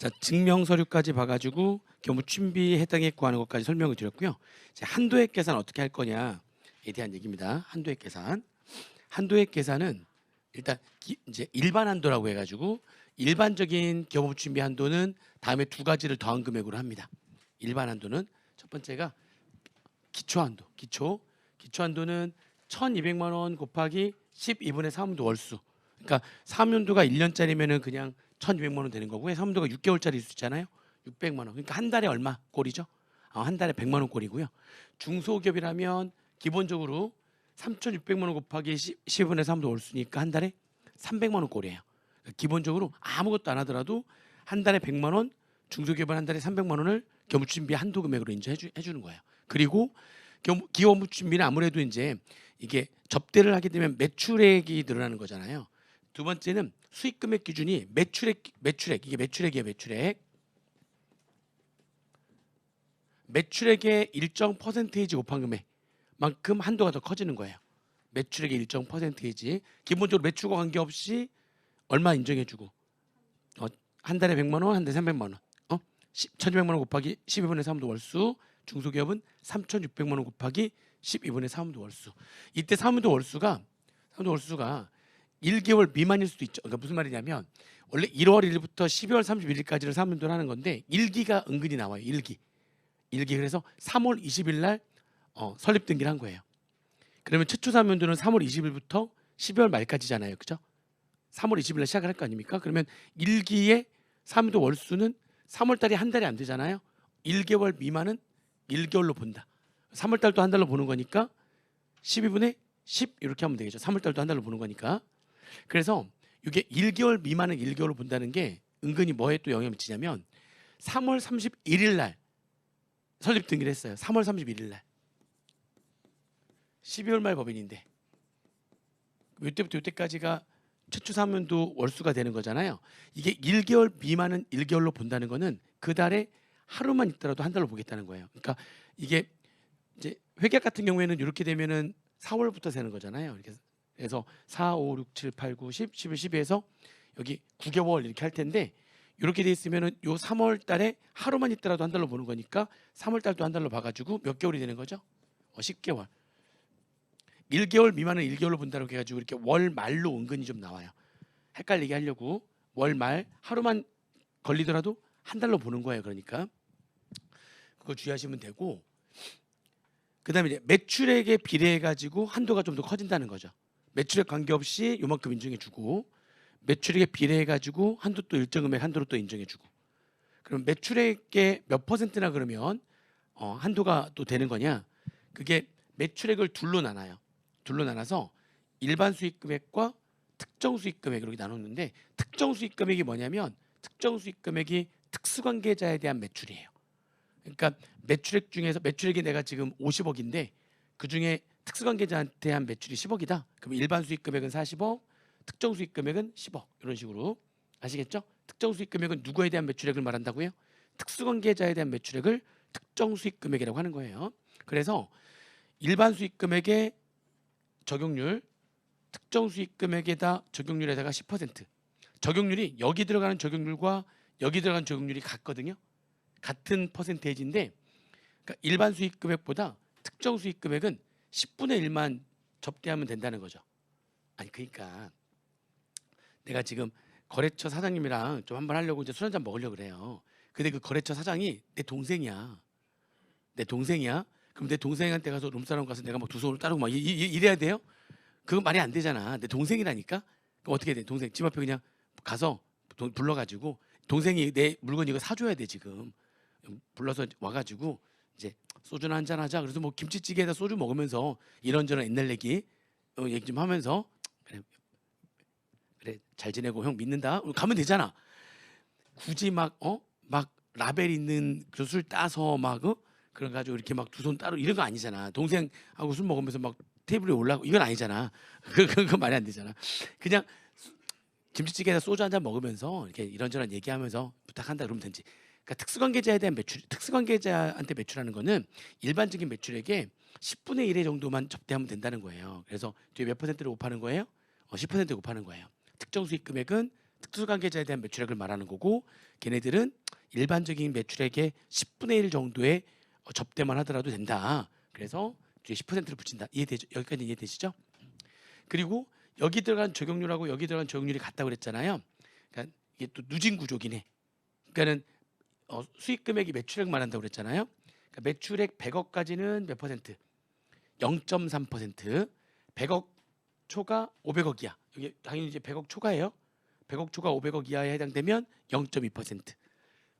자, 증명 서류까지 봐가지고 경무 취임비 해당액 구하는 것까지 설명을 드렸고요. 이제 한도액 계산 어떻게 할 거냐에 대한 얘기입니다. 한도액 계산. 한도액 계산은 일단 이제 일반 한도라고 해가지고 일반적인 경무 취임비 한도는 다음에 두 가지를 더한 금액으로 합니다. 일반 한도는 첫 번째가 기초 한도. 기초 한도는 1,200만 원 곱하기 12분의 3도 월수. 그러니까 사무연도가 1년짜리면은 그냥 1,200만 원 되는 거고요. 사무연도가 6개월짜리일 수 있잖아요. 600만 원. 그러니까 한 달에 얼마 꼴이죠? 한 달에 100만 원 꼴이고요. 중소기업이라면 기본적으로 3,600만 원 곱하기 12분의 3도 월수니까 한 달에 300만 원 꼴이에요. 그러니까 기본적으로 아무것도 안 하더라도 한 달에 100만 원, 중소기업은 한 달에 300만 원을 경무취임비 한도 금액으로 인정해 주는 거예요. 그리고 기업무취임비는 아무래도 이제 이게 접대를 하게 되면 매출액이 늘어나는 거잖아요. 두 번째는 수익금액 기준이 매출액 이게 매출액이에요. 매출액의 일정 퍼센테이지 곱한 금액만큼 한도가 더 커지는 거예요. 매출액의 일정 퍼센테이지 기본적으로 매출과 관계없이 얼마 인정해주고 한 달에 100만 원, 한 달에 300만 원 1,200만 원 곱하기 12분의 3도 월수. 중소기업은 3,600만 원 곱하기 12분의 3도 월수. 이때 3도 월수가 1개월 미만일 수도 있죠. 그러니까 무슨 말이냐면 원래 1월 1일부터 12월 31일까지를 3년도를 하는 건데 1기가 은근히 나와요. 1기 그래서 3월 20일 날 설립 등기를 한 거예요. 그러면 최초 3년도는 3월 20일부터 12월 말까지잖아요. 그죠? 3월 20일 날 시작을 할 거 아닙니까? 그러면 1기의 3도 월수는 3월 달이 한 달이 안 되잖아요. 1개월 미만은 1개월로 본다. 3월 달도 한 달로 보는 거니까 12분의 10 이렇게 하면 되겠죠. 3월 달도 한 달로 보는 거니까. 그래서 이게 1개월 미만은 1개월로 본다는 게 은근히 뭐에 또 영향을 미치냐면 3월 31일 날 설립 등기를 했어요. 3월 31일 날. 12월 말 법인인데 이때부터 이때까지가 최초 3년도 월수가 되는 거잖아요. 이게 1개월 미만은 1개월로 본다는 거는 그 달에 하루만 있더라도 한 달로 보겠다는 거예요. 그러니까 이게 이제 회계 같은 경우에는 이렇게 되면은 4월부터 세는 거잖아요. 이렇게 그래서 4, 5, 6, 7, 8, 9, 10, 11, 12에서 여기 9개월 이렇게 할 텐데 이렇게 돼 있으면은 요 3월 달에 하루만 있더라도 한 달로 보는 거니까 3월 달도 한 달로 봐가지고 몇 개월이 되는 거죠? 10개월. 1개월 미만은 1개월로 본다고 해가지고 이렇게 월 말로 은근히 좀 나와요. 헷갈리게 하려고 월 말 하루만 걸리더라도 한 달로 보는 거예요. 그러니까 그거 주의하시면 되고 그다음에 이제 매출액에 비례해 가지고 한도가 좀 더 커진다는 거죠. 매출액 관계없이 요만큼 인정해주고 매출액에 비례해 가지고 한도 또 일정 금액 한도로 또 인정해주고 그럼 매출액의 몇 퍼센트나 그러면 한도가 또 되는 거냐? 그게 매출액을 둘로 나눠요. 둘로 나눠서 일반 수익금액과 특정 수익금액 이렇게 나눴는데 특정 수익금액이 뭐냐면 특정 수익금액이 특수관계자에 대한 매출이에요. 그러니까 매출액 중에서 매출액이 내가 지금 50억인데 그 중에 특수관계자한테 한 매출이 10억이다. 그럼 일반 수익금액은 40억, 특정 수익금액은 10억 이런 식으로 아시겠죠? 특정 수익금액은 누구에 대한 매출액을 말한다고요? 특수관계자에 대한 매출액을 특정 수익금액이라고 하는 거예요. 그래서 일반 수익금액의 적용률, 특정 수익금액에다 적용률에다가 10%. 적용률이 여기 들어가는 적용률과 여기 들어가는 적용률이 같거든요. 같은 퍼센테이지인데 그러니까 일반 수익금액보다 특정 수익금액은 10분의 1만 접대하면 된다는 거죠. 아니 그러니까 내가 지금 거래처 사장님이랑 좀 한번 하려고 이제 술 한잔 먹으려고 그래요. 근데 그 거래처 사장이 내 동생이야. 그럼 내 동생한테 가서 룸사롱 가서 내가 막 두 손으로 따르고 막 이래야 돼요? 그건 말이 안 되잖아. 내 동생이라니까. 그럼 어떻게 돼? 동생 집 앞에 그냥 가서 불러가지고 동생이 내 물건 이거 사줘야 돼 지금. 불러서 와가지고 이제 소주나 한잔 하자. 그래서 뭐 김치찌개에다 소주 먹으면서 이런저런 옛날 얘기 얘기 좀 하면서 그래 잘 지내고 형 믿는다. 가면 되잖아. 굳이 막 라벨 있는 그 술 따서 막 그런 가지고 이렇게 막 두 손 따로 이런 거 아니잖아. 동생하고 술 먹으면서 막 테이블에 올라가고 이건 아니잖아. 그거 말이 안 되잖아. 그냥 김치찌개에다 소주 한 잔 먹으면서 이렇게 이런저런 얘기하면서 부탁한다 그러면 되지. 그러니까 특수관계자에 대한 매출, 특수관계자한테 매출하는 거는 일반적인 매출액의 10분의 1의 정도만 접대하면 된다는 거예요. 그래서 뒤에 몇 퍼센트를 곱하는 거예요? 10% 곱하는 거예요. 특정 수익 금액은 특수관계자에 대한 매출액을 말하는 거고, 걔네들은 일반적인 매출액의 10분의 1 정도의 접대만 하더라도 된다. 그래서 뒤에 10%를 붙인다. 이해되죠? 여기까지 이해되시죠? 그리고 여기 들어간 적용률하고 여기 들어간 적용률이 같다고 그랬잖아요. 그러니까 이게 또 누진 구조긴 해. 그러니까는 수익 금액이 매출액 말한다고 그랬잖아요. 그러니까 매출액 100억까지는 몇 퍼센트? 0.3%. 100억 초가 500억이야. 여기 당연히 이제 100억 초과예요. 100억 초과 500억 이하에 해당되면 0.2%.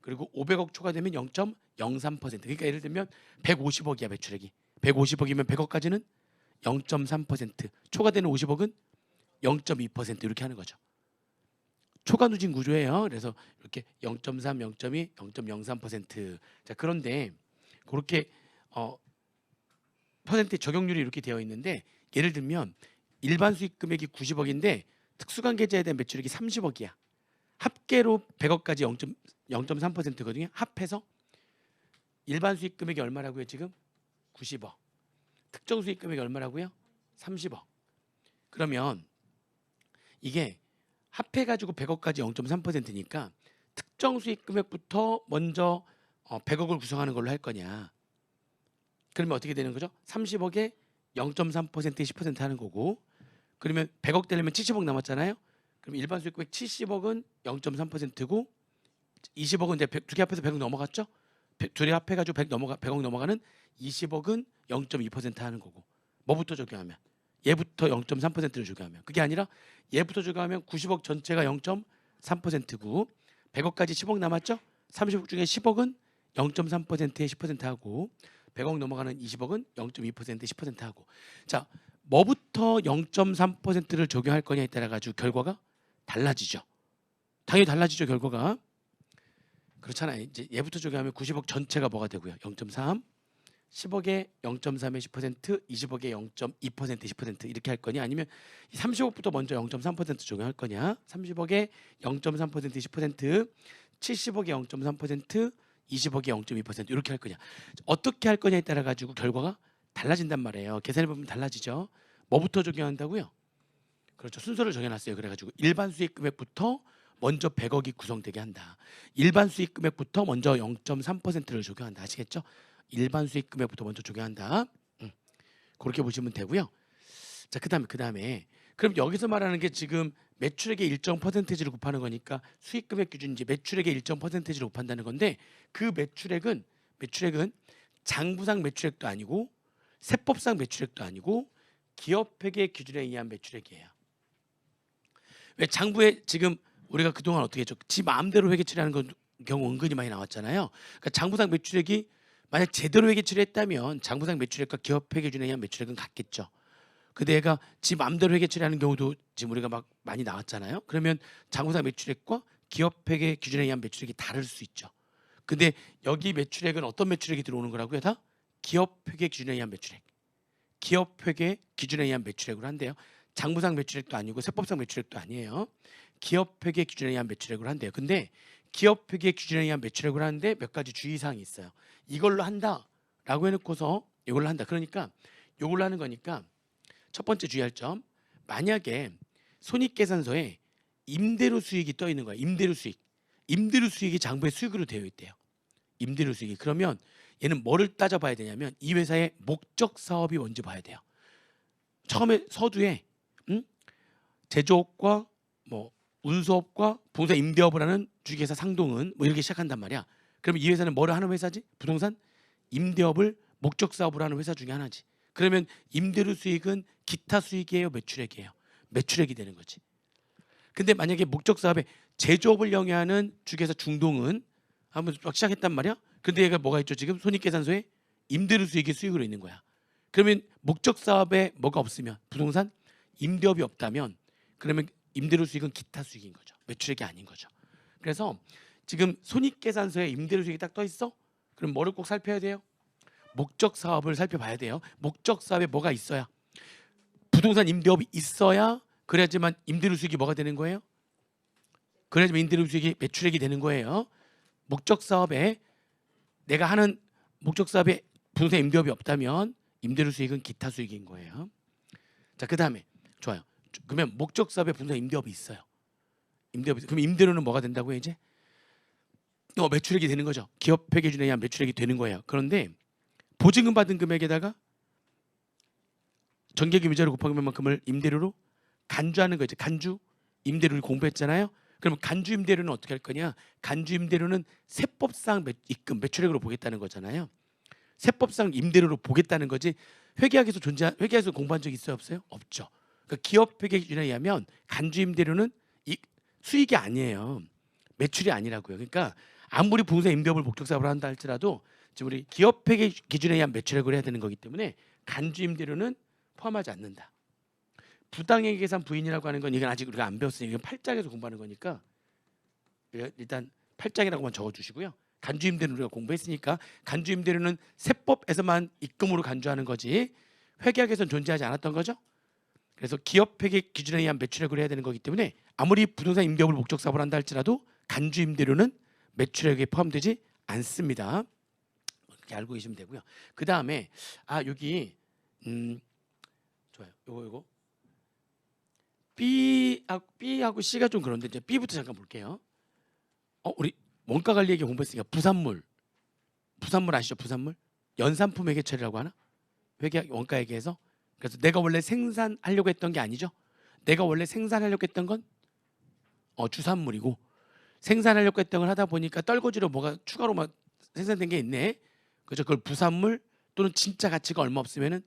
그리고 500억 초과되면 0.03%. 그러니까 예를 들면 150억이야 매출액이. 150억이면 100억까지는 0.3%. 초과되는 50억은 0.2% 이렇게 하는 거죠. 초과 누진 구조예요. 그래서 이렇게 0.3, 0.2, 0.03%. 자, 그런데 그렇게 퍼센트 적용률이 이렇게 되어 있는데, 예를 들면 일반 수익 금액이 90억인데 특수관계자에 대한 매출액이 30억이야. 합계로 100억까지 0.3%거든요. 합해서 일반 수익 금액이 얼마라고요? 지금 90억. 특정 수익 금액이 얼마라고요? 30억. 그러면 이게 합해가지고 100억까지 0.3%니까 특정 수익 금액부터 먼저 100억을 구성하는 걸로 할 거냐. 그러면 어떻게 되는 거죠? 30억에 0.3%에 10% 하는 거고, 그러면 100억 되려면 70억 남았잖아요. 그럼 일반 수익 금액 70억은 0.3%고 20억은 이제 두 개 합해서 100억 넘어갔죠? 둘이 합해가지고 100억 넘어가는 20억은 0.2% 하는 거고. 뭐부터 적용하면? 얘부터 0.3%를 적용하면. 그게 아니라 얘부터 적용하면 90억 전체가 0.3%고 100억까지 10억 남았죠? 30억 중에 10억은 0.3%에 10% 하고 100억 넘어가는 20억은 0.2%에 10% 하고. 자, 뭐부터 0.3%를 적용할 거냐에 따라 가지고 결과가 달라지죠. 당연히 달라지죠, 결과가. 그렇잖아요. 이제 얘부터 적용하면 90억 전체가 뭐가 되고요? 0.3. 10억에 0.3에 10%, 20억에 0.2%, 10% 이렇게 할 거냐, 아니면 30억부터 먼저 0.3% 적용할 거냐, 30억에 0.3%, 10%, 70억에 0.3%, 20억에 0.2% 이렇게 할 거냐. 어떻게 할 거냐에 따라 가지고 결과가 달라진단 말이에요. 계산해 보면 달라지죠. 뭐부터 적용한다고요? 그렇죠. 순서를 정해놨어요. 그래가지고 일반 수익 금액부터 먼저 100억이 구성되게 한다. 일반 수익 금액부터 먼저 0.3%를 적용한다. 아시겠죠? 일반 수익 금액부터 먼저 적용한다. 그렇게 보시면 되고요. 자, 그다음에 그럼 여기서 말하는 게 지금 매출액의 일정 퍼센테이지를 곱하는 거니까 수익 금액 기준이지 매출액의 일정 퍼센테이지를 곱한다는 건데, 그 매출액은 장부상 매출액도 아니고 세법상 매출액도 아니고 기업회계 기준에 의한 매출액이에요. 왜 장부에 지금 우리가 그동안 어떻게 했죠? 지 마음대로 회계 처리하는 경우 은근히 많이 나왔잖아요. 그러니까 장부상 매출액이 만약 제대로 회계 처리했다면 장부상 매출액과 기업회계 기준에 의한 매출액은 같겠죠. 근데 얘가 지 마음대로 회계 처리하는 경우도 지금 우리가 막 많이 나왔잖아요. 그러면 장부상 매출액과 기업회계 기준에 의한 매출액이 다를 수 있죠. 근데 여기 매출액은 어떤 매출액이 들어오는 거라고요? 다 기업회계 기준에 의한 매출액. 기업회계 기준에 의한 매출액으로 한대요. 장부상 매출액도 아니고 세법상 매출액도 아니에요. 기업회계 기준에 의한 매출액으로 한대요. 근데 기업회계 기준에 의한 매출액으로 하는데 몇 가지 주의사항이 있어요. 이걸로 한다라고 해놓고서 이걸로 한다. 그러니까 이걸로 하는 거니까 첫 번째 주의할 점, 만약에 손익계산서에 임대료 수익이 떠 있는 거야. 임대료 수익이 장부의 수익으로 되어 있대요. 임대료 수익이. 그러면 얘는 뭐를 따져봐야 되냐면 이 회사의 목적 사업이 뭔지 봐야 돼요. 처음에 서두에 제조업과 뭐 운수업과 부동산 임대업을 하는 주식회사 상동은 뭐 이렇게 시작한단 말이야. 그러면 이 회사는 뭐를 하는 회사지? 부동산 임대업을 목적 사업으로 하는 회사 중에 하나지. 그러면 임대료 수익은 기타 수익이에요, 매출액이에요? 매출액이 되는 거지. 근데 만약에 목적 사업에 제조업을 영위하는 주식회사 중동은 한번 막 시작했단 말이야. 근데 얘가 뭐가 있죠? 지금 손익계산서에 임대료 수익이 수익으로 있는 거야. 그러면 목적 사업에 뭐가 없으면, 부동산 임대업이 없다면, 그러면 임대료 수익은 기타 수익인 거죠. 매출액이 아닌 거죠. 그래서 지금 손익계산서에 임대료 수익이 딱 떠 있어? 그럼 뭐를 꼭 살펴야 돼요? 목적 사업을 살펴봐야 돼요. 목적 사업에 뭐가 있어야, 부동산 임대업이 있어야 그래야지만 임대료 수익이 뭐가 되는 거예요? 그래야지만 임대료 수익이 매출액이 되는 거예요. 목적 사업에 내가 하는 목적 사업에 부동산 임대업이 없다면 임대료 수익은 기타 수익인 거예요. 자, 그다음에 좋아요. 그러면 목적 사업에 부동산 임대업이 있어요. 임대료. 그럼 임대료는 뭐가 된다고요 이제? 매출액이 되는 거죠. 기업회 기준에 의한 매출액이 되는 거예요. 그런데 보증금 받은 금액에다가 정기금 이자료 곱하기 얼마만큼을 임대료로 간주하는 거죠. 간주 임대료를 공부했잖아요. 그럼 간주 임대료는 어떻게 할 거냐? 간주 임대료는 세법상 입금 매출액으로 보겠다는 거잖아요. 세법상 임대료로 보겠다는 거지. 회계학에서 공부한 적 있어요, 없어요? 없죠. 그러니까 기업 회계 기준에 의하면 간주 임대료는 수익이 아니에요. 매출이 아니라고요. 그러니까 아무리 부동산 임대업을 목적 사업으로 한다 할지라도 지금 우리 기업 회계 기준에 의한 매출액을 해야 되는 거기 때문에 간주 임대료는 포함하지 않는다. 부당행 계산 부인이라고 하는 건 이건 아직 우리가 안 배웠으니까 이건 8장에서 공부하는 거니까 일단 8장이라고만 적어주시고요. 간주임대료는 우리가 공부했으니까 간주임대료는 세법에서만 입금으로 간주하는 거지 회계학에서는 존재하지 않았던 거죠. 그래서 기업 회계 기준에 의한 매출액을 해야 되는 거기 때문에 아무리 부동산 임대업을 목적 사업을 한다 할지라도 간주임대료는 매출액에 포함되지 않습니다. 이렇게 알고 계시면 되고요. 그 다음에 여기 좋아요. 요거 B하고 C가 좀 그런데 이제 B부터 잠깐 볼게요. 우리 원가 관리 얘기 공부했으니까 부산물 아시죠? 부산물 연산품 회계 처리라고 하나? 회계 원가 얘기해서 그래서 내가 원래 생산하려고 했던 게 아니죠. 내가 원래 생산하려고 했던 건 주산물이고 생산하려고 했던 걸 하다 보니까 떨거지로 뭐가 추가로 막 생산된 게 있네. 그죠? 그걸 부산물 또는 진짜 가치가 얼마 없으면은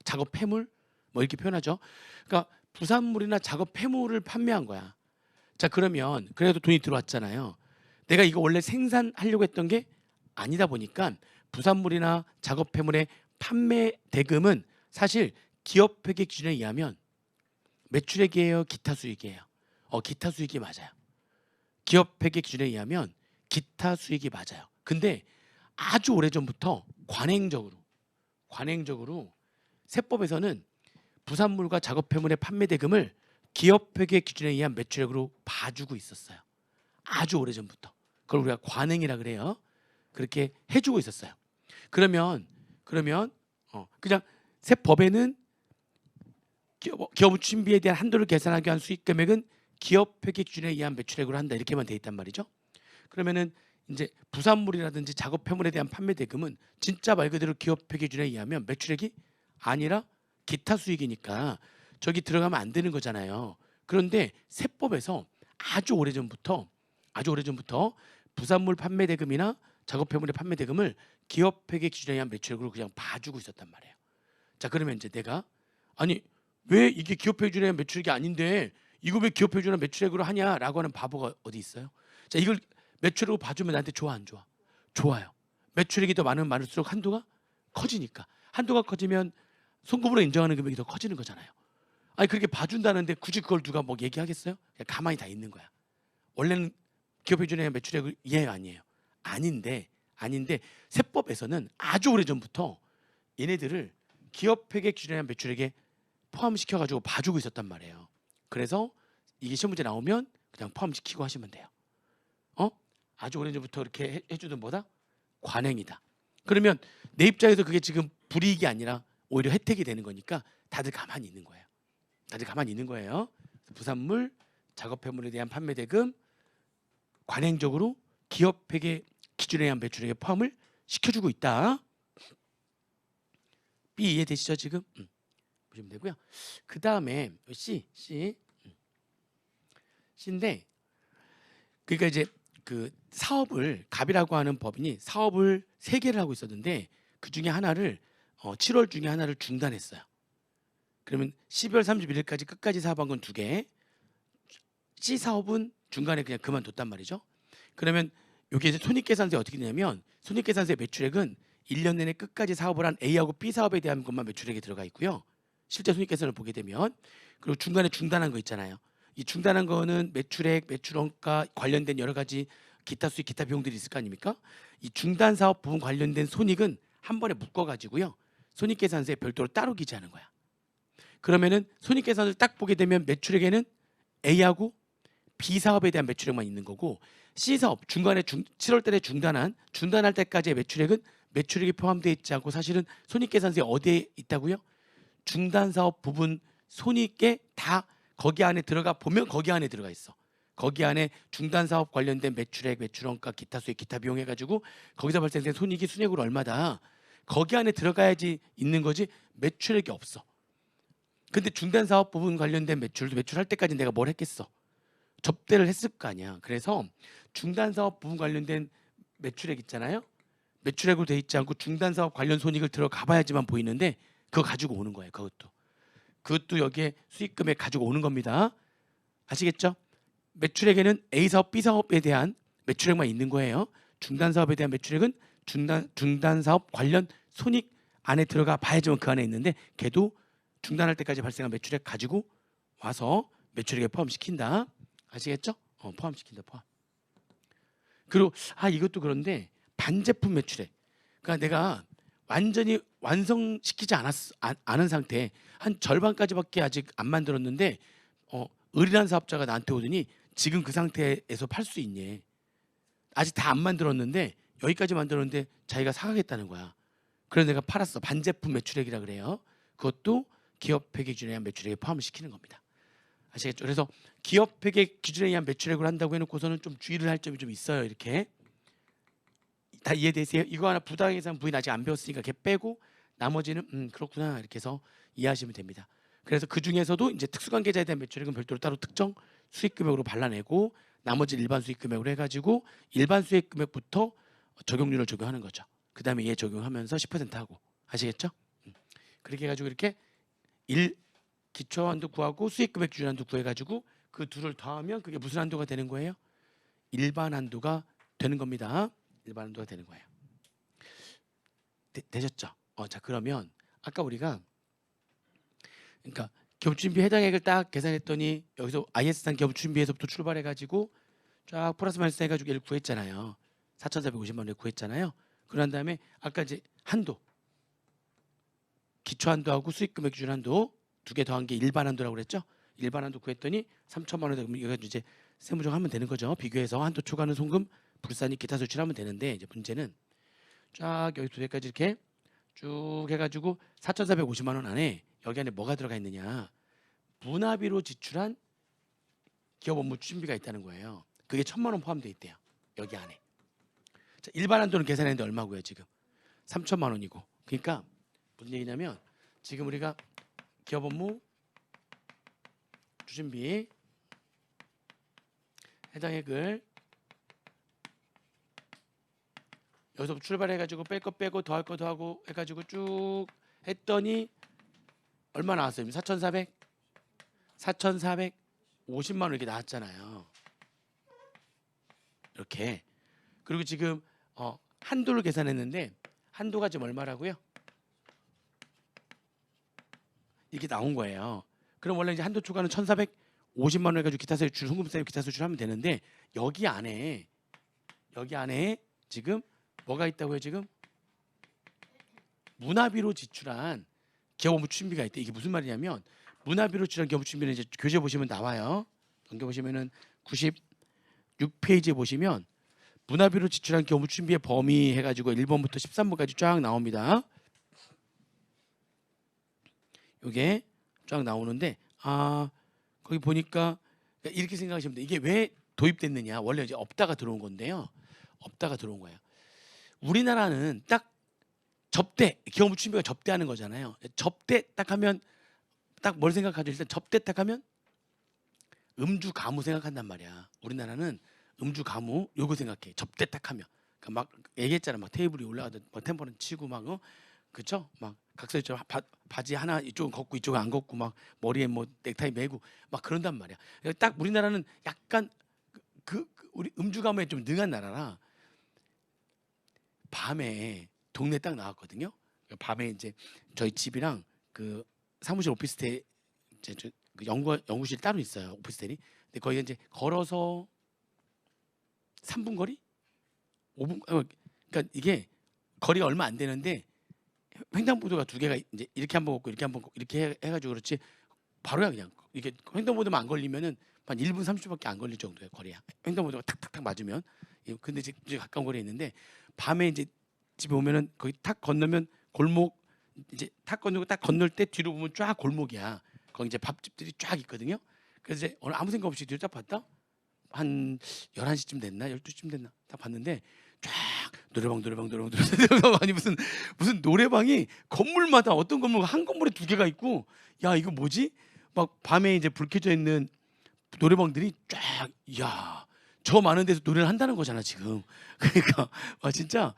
작업 폐물 뭐 이렇게 표현하죠. 그러니까 부산물이나 작업 폐물을 판매한 거야. 자 그러면 그래도 돈이 들어왔잖아요. 내가 이거 원래 생산하려고 했던 게 아니다 보니까 부산물이나 작업 폐물의 판매 대금은 사실 기업 회계 기준에 의하면 매출액이에요, 기타 수익이에요. 기타 수익이 맞아요. 기업 회계 기준에 의하면 기타 수익이 맞아요. 근데 아주 오래전부터 관행적으로 세법에서는 부산물과 작업 폐물의 판매 대금을 기업 회계 기준에 의한 매출액으로 봐주고 있었어요. 아주 오래전부터. 그걸 우리가 관행이라 그래요. 그렇게 해주고 있었어요. 그러면 그냥 세법에는 기업 추진비에 대한 한도를 계산하기 위한 수익 금액은 기업 회계 기준에 의한 매출액으로 한다 이렇게만 돼 있단 말이죠. 그러면은 이제 부산물이라든지 작업 폐물에 대한 판매 대금은 진짜 말 그대로 기업 회계 기준에 의하면 매출액이 아니라 기타 수익이니까 저기 들어가면 안 되는 거잖아요. 그런데 세법에서 아주 오래전부터 부산물 판매 대금이나 작업 폐물의 판매 대금을 기업 회계 기준에 의한 매출액으로 그냥 봐주고 있었단 말이에요. 자 그러면 이제 내가 왜 이게 기업 회계 기준에 의한 매출액이 아닌데 이거 왜 기업 회계 기준에 의한 매출액으로 하냐라고 하는 바보가 어디 있어요? 자 이걸 매출액으로 봐주면 나한테 좋아 안 좋아? 좋아요. 매출액이 더 많을수록 한도가 커지니까 한도가 커지면 송금으로 인정하는 금액이 더 커지는 거잖아요. 아니 그렇게 봐준다는데 굳이 그걸 누가 뭐 얘기하겠어요? 그냥 가만히 다 있는 거야. 원래는 기업 회계 기준에 의한 매출액을 아니에요. 아닌데 세법에서는 아주 오래전부터 얘네들을 기업 회계 기준에 의한 매출액에 포함시켜가지고 봐주고 있었단 말이에요. 그래서 이게 시험 문제 나오면 그냥 포함시키고 하시면 돼요. 아주 오래전부터 이렇게 해주던 뭐다? 관행이다. 그러면 내 입장에서 그게 지금 불이익이 아니라 오히려 혜택이 되는 거니까 다들 가만히 있는 거예요. 부산물, 작업 폐물에 대한 판매 대금 관행적으로 기업 회계 기준에 의한 매출액에 포함을 시켜주고 있다. B 이해되시죠 지금? 보시면 되고요. 그 다음에 C인데 그러니까 이제 그 사업을 갑이라고 하는 법인이 사업을 3개를 하고 있었는데 그 중에 하나를 7월 중에 하나를 중단했어요. 그러면 12월 31일까지 끝까지 사업한 건 2개. C 사업은 중간에 그냥 그만뒀단 말이죠. 그러면 여기 이제 손익계산서에 어떻게 되냐면 손익계산서의 매출액은 1년 내내 끝까지 사업을 한 A하고 B 사업에 대한 것만 매출액이 들어가 있고요. 실제 손익계산을 보게 되면 그리고 중간에 중단한 거 있잖아요. 이 중단한 거는 매출액, 매출원가 관련된 여러 가지 기타 수익, 기타 비용들이 있을 거 아닙니까? 이 중단 사업 부분 관련된 손익은 한 번에 묶어가지고요. 손익계산서에 별도로 따로 기재하는 거야. 그러면은 손익계산을 딱 보게 되면 매출액에는 A하고 B 사업에 대한 매출액만 있는 거고 C 사업 중간에 7월 달에 중단할 때까지의 매출액은 매출액이 포함되어 있지 않고 사실은 손익계산서에 어디에 있다고요? 중단 사업 부분 손익에 다 거기 안에 들어가 보면 거기 안에 들어가 있어. 거기 안에 중단 사업 관련된 매출액, 매출원가, 기타 수익, 기타 비용 해가지고 거기서 발생된 손익이 순이익으로 얼마다. 거기 안에 들어가야지 있는 거지 매출액이 없어. 근데 중단 사업 부분 관련된 매출도 매출할 때까지 내가 뭘 했겠어? 접대를 했을 거 아니야. 그래서 중단 사업 부분 관련된 매출액 있잖아요. 매출액으로 돼 있지 않고 중단 사업 관련 손익을 들어가 봐야지만 보이는데 그거 가지고 오는 거예요. 그것도 여기에 수익 금액 가지고 오는 겁니다. 아시겠죠? 매출액에는 A 사업, B 사업에 대한 매출액만 있는 거예요. 중단 사업에 대한 매출액은 중단 사업 관련 손익 안에 들어가 봐야지만 그 안에 있는데 걔도 중단할 때까지 발생한 매출액 가지고 와서 매출액에 포함시킨다. 아시겠죠? 포함시킨다. 포함. 그리고 이것도 그런데 반제품 매출액. 그러니까 내가 완전히 완성시키지 않은 상태 한 절반까지밖에 아직 안 만들었는데 을이라는 사업자가 나한테 오더니 지금 그 상태에서 팔 수 있니? 아직 다 안 만들었는데 여기까지 만들었는데 자기가 사가겠다는 거야. 그래서 내가 팔았어. 반제품 매출액이라 그래요. 그것도 기업회계 기준에 의한 매출액에 포함을 시키는 겁니다. 아시겠죠? 그래서 기업회계 기준에 의한 매출액을 한다고 해놓고서는 좀 주의를 할 점이 좀 있어요. 이렇게 다 이해되세요? 이거 하나 부당해상 부인 아직 안 배웠으니까 걔 빼고 나머지는 그렇구나 이렇게 해서 이해하시면 됩니다. 그래서 그 중에서도 이제 특수관계자에 대한 매출액은 별도로 따로 특정 수익금액으로 발라내고 나머지 일반 수익금액으로 해가지고 일반 수익금액부터 적용률을 적용하는 거죠. 그 다음에 얘 적용하면서 10% 하고 아시겠죠? 그렇게 해가지고 이렇게 기초한도 구하고 수익금액 기준한도 구해가지고 그 둘을 더하면 그게 무슨 한도가 되는 거예요? 일반 한도가 되는 겁니다. 일반 한도가 되는 거예요. 되셨죠? 자 그러면 아까 우리가 그러니까 기업준비 해당액을 딱 계산했더니 여기서 IS상 기업준비에서부터 출발해가지고 쫙 플러스 마이너스 해가지고 얘를 구했잖아요. 4,450만 원을 구했잖아요. 그런 다음에 아까 이제 한도 기초한도하고 수익금액 기준 한도 두 개 더한 게 일반 한도라고 그랬죠. 일반 한도 구했더니 3천만 원 이거 이제 세무조정하면 되는 거죠. 비교해서 한도 초과는 송금, 불산이 기타 수출하면 되는데 이제 문제는 쫙 여기 두 개까지 이렇게 쭉 해가지고 4,450만 원 안에 여기 안에 뭐가 들어가 있느냐? 문화비로 지출한 기업 업무 추진비가 있다는 거예요. 그게 1,000만 원 포함되어 있대요. 여기 안에. 자, 일반 한도는 계산했는데 얼마고요? 지금 3천만 원이고. 그러니까 무슨 얘기냐면 지금 우리가 기업 업무 추진비 해당액을 여기서 출발해가지고 뺄 거 빼고 더할 거 더하고 해가지고 쭉 했더니 얼마 나왔어요? 4,450만 원 이렇게 나왔잖아요. 이렇게. 그리고 지금 한도를 계산했는데 한도가 지금 얼마라고요? 이렇게 나온 거예요. 그럼 원래 이제 한도 초과는 1,450만 원 해가지고 기타 세출, 송금세 기타 세출하면 되는데 여기 안에 지금 뭐가 있다고요? 지금 문화비로 지출한 기업 업무 추진비가 있대. 이게 무슨 말이냐면 문화비로 지출한 기업 업무 추진비는 이제 교재 보시면 나와요. 넘겨 보시면은 96페이지에 보시면 문화비로 지출한 기업 업무 추진비의 범위 해가지고 1번부터 13번까지 쫙 나옵니다. 이게 쫙 나오는데 거기 보니까 이렇게 생각하시면 돼요. 이게 왜 도입됐느냐? 원래 이제 없다가 들어온 건데요. 없다가 들어온 거예요. 우리나라는 딱 접대, 기업 업무 추진비가 접대하는 거잖아요. 접대 딱 하면 딱 뭘 생각하죠? 일단 접대 딱 하면 음주 가무 생각한단 말이야. 우리나라는 음주 가무 요거 생각해. 접대 딱 하면. 그러니까 막 얘기했잖아. 막 테이블이 올라가도 막 템퍼런 치고 막 그쵸? 막 각설처럼 바지 하나 이쪽은 걷고 이쪽은 안 걷고 막 머리에 뭐 넥타이 매고 막 그런단 말이야. 딱 우리나라는 약간 우리 음주 가무에 좀 능한 나라라. 밤에 동네 딱 나왔거든요. 밤에 이제 저희 집이랑 그 사무실 오피스텔 이제 그 연구실 따로 있어요. 오피스텔이. 근데 거기 이제 걸어서 3분 거리? 5분 그러니까 이게 거리가 얼마 안 되는데 횡단보도가 두 개가 이제 이렇게 한번 걷고 이렇게 한번 걷고 이렇게 해가지고 그렇지 바로야 그냥 이게 횡단보도만 안 걸리면은 한 1분 30초밖에 안 걸릴 정도의 거리야. 횡단보도가 탁탁탁 맞으면. 근데 이제 가까운 거리에 있는데 밤에 이제 집에 오면은 거기 탁 건너면 골목 이제 탁 건너고 딱 건널 때 뒤로 보면 쫙 골목이야. 거기 이제 밥집들이 쫙 있거든요. 그래서 이제 오늘 아무 생각 없이 뒤로 딱 봤다. 한 11시쯤 됐나 12시쯤 됐나 딱 봤는데 쫙 노래방 아니 무슨 노래방이 건물마다 어떤 건물 한 건물에 2개가 있고 야 이거 뭐지? 막 밤에 이제 불 켜져 있는 노래방들이 쫙 야 저 많은 데서 노래를 한다는 거잖아 지금. 그러니까 진짜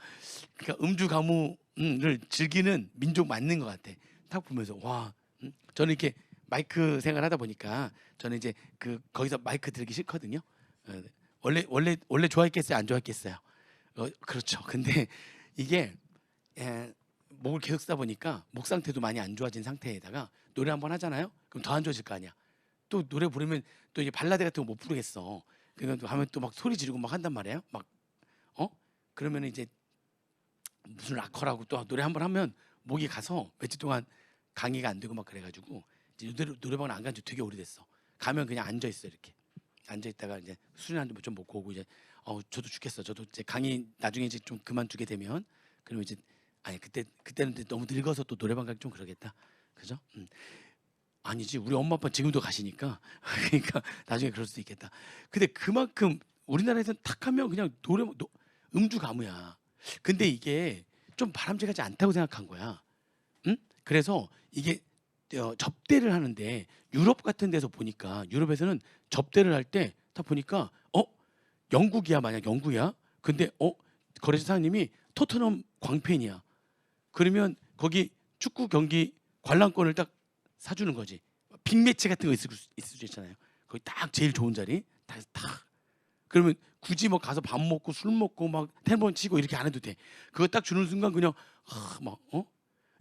그러니까 음주 가무를 즐기는 민족 맞는 것 같아. 딱 보면서 와 저는 이렇게 마이크 생활하다 보니까 저는 이제 거기서 마이크 들기 싫거든요. 원래 좋아했겠어요, 안 좋아했겠어요? 그렇죠. 근데 이게 목을 계속 쓰다 보니까 목 상태도 많이 안 좋아진 상태에다가 노래 한번 하잖아요. 그럼 더 안 좋아질 거 아니야. 또 노래 부르면 또 이제 발라드 같은 거 못 부르겠어. 그러니까 하면 또 막 소리 지르고 막 한단 말이에요. 막 그러면 이제 무슨 락커라고 또 노래 한번 하면 목이 가서 며칠 동안 강의가 안 되고 막 그래가지고 이제 노래방을 안 간 지 되게 오래됐어. 가면 그냥 앉아 있어 이렇게 앉아 있다가 이제 술이나 한잔 좀 먹고 오고 이제 저도 죽겠어. 저도 이제 강의 나중에 이제 좀 그만두게 되면 그러면 이제 아니 그때는 너무 늙어서 또 노래방 가기 좀 그러겠다. 그죠? 아니지 우리 엄마 아빠 지금도 가시니까 그러니까 나중에 그럴 수도 있겠다. 근데 그만큼 우리나라에서는 탁 하면 그냥 음주 가무야. 근데 이게 좀 바람직하지 않다고 생각한 거야. 응? 그래서 이게 접대를 하는데 유럽 같은 데서 보니까 유럽에서는 접대를 할 때 다 보니까 영국이야 만약 영국이야. 근데 거래처 사장님이 토트넘 광팬이야. 그러면 거기 축구 경기 관람권을 딱 사주는 거지. 빅매치 같은 거 있을 수 있잖아요. 거기 딱 제일 좋은 자리 딱. 그러면 굳이 뭐 가서 밥 먹고 술 먹고 막 텐번 치고 이렇게 안 해도 돼. 그거 딱 주는 순간 그냥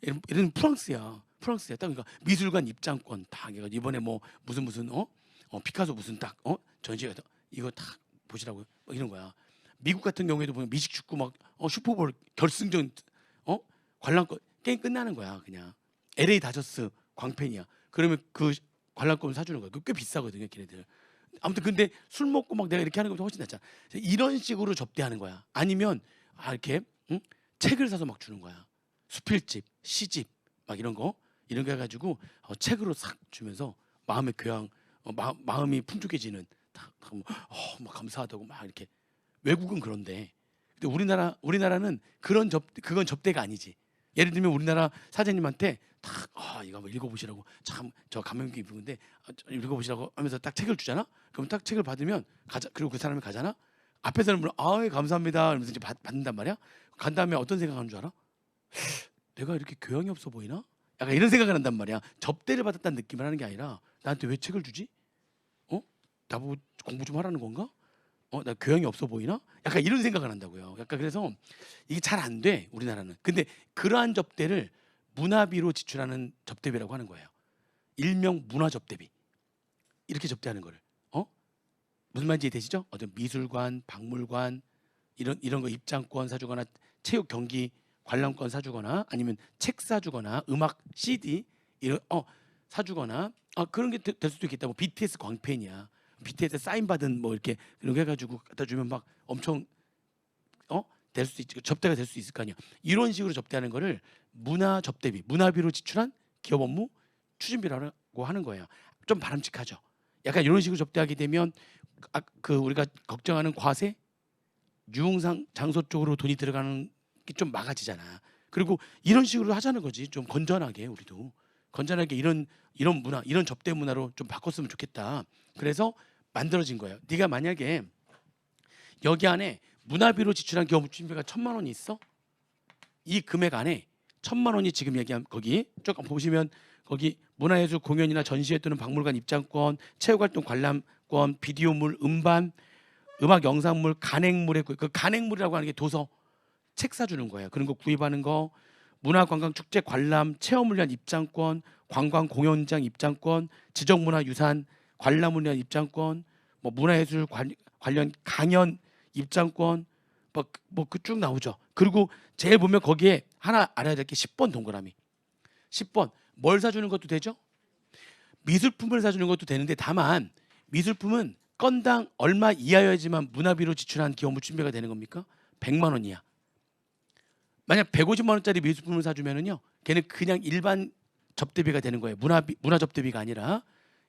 이런 프랑스야. 딱 그러니까 미술관 입장권 딱 해가지고 이번에 뭐 무슨 피카소 무슨 딱 전시회 이거 딱 보시라고요. 막 이런 거야. 미국 같은 경우에도 보면 미식축구 막 슈퍼볼 결승전 관람권 게임 끝나는 거야 그냥. LA 다저스 광팬이야. 그러면 그 관람권 사주는 거야. 꽤 비싸거든요, 걔네들. 아무튼 근데 술 먹고 막 내가 이렇게 하는 것보다 훨씬 낫잖아. 이런 식으로 접대하는 거야. 아니면 이렇게 책을 사서 막 주는 거야. 수필집, 시집 막 이런 거 해가지고 책으로 싹 주면서 마음의 교양, 마음이 풍족해지는 막 감사하다고 막 이렇게. 외국은 그런데 근데 우리나라는 그건 접대가 아니지. 예를 들면 우리나라 사장님한테 딱 이거 한번 읽어보시라고 참 저 감명깊게 읽는데 읽어보시라고 하면서 딱 책을 주잖아. 그럼 딱 책을 받으면 그리고 그 사람이 가잖아. 앞에서는 물론 감사합니다 이러면서 이제 받는단 말이야. 간 다음에 어떤 생각하는 줄 알아? 내가 이렇게 교양이 없어 보이나? 약간 이런 생각을 한단 말이야. 접대를 받았다는 느낌을 하는 게 아니라 나한테 왜 책을 주지? 나보고 공부 좀 하라는 건가? 나 교양이 없어 보이나? 약간 이런 생각을 한다고요. 약간 그래서 이게 잘 안 돼 우리나라는. 근데 그러한 접대를 문화비로 지출하는 접대비라고 하는 거예요. 일명 문화 접대비. 이렇게 접대하는 거를. 무슨 말인지 이해되시죠? 어떤 미술관, 박물관 이런 거 입장권 사주거나 체육 경기 관람권 사주거나 아니면 책 사주거나 음악 CD 이런 사주거나 그런 게 될 수도 있겠다. 뭐 BTS 광팬이야. BTS 사인 받은 뭐 이렇게 이런 거 해가지고 갖다 주면 막 엄청 될 수 있지. 접대가 될 수 있을 거 아니야. 이런 식으로 접대하는 거를 문화 접대비, 문화비로 지출한 기업 업무 추진비라고 하는 거예요. 좀 바람직하죠. 약간 이런 식으로 접대하게 되면 우리가 걱정하는 과세, 유흥상 장소 쪽으로 돈이 들어가는 게 좀 막아지잖아. 그리고 이런 식으로 하자는 거지. 좀 건전하게 우리도 건전하게 이런 문화, 이런 접대 문화로 좀 바꿨으면 좋겠다. 그래서 만들어진 거예요. 네가 만약에 여기 안에 문화비로 지출한 기업 추진비가 1,000만 원이 있어? 이 금액 안에 1,000만 원이 지금 얘기한 거기 조금 보시면 거기 문화예술 공연이나 전시회 또는 박물관 입장권, 체육활동 관람권, 비디오물, 음반, 음악 영상물, 간행물의 그 간행물이라고 하는 게 도서, 책 사주는 거예요. 그런 거 구입하는 거, 문화관광축제 관람, 체험훈련 입장권, 관광공연장 입장권, 지적문화유산 관람훈련 입장권, 뭐 문화예술 관련 강연 입장권 뭐 그 쭉 나오죠. 그리고 제일 보면 거기에 하나 알아야 될 게 10번 동그라미. 10번 뭘 사주는 것도 되죠? 미술품을 사주는 것도 되는데 다만 미술품은 건당 얼마 이하여야지만 문화비로 지출한 기업무 추진비가 되는 겁니까? 100만 원 이하. 만약 150만 원짜리 미술품을 사주면은요, 걔는 그냥 일반 접대비가 되는 거예요. 문화 접대비가 아니라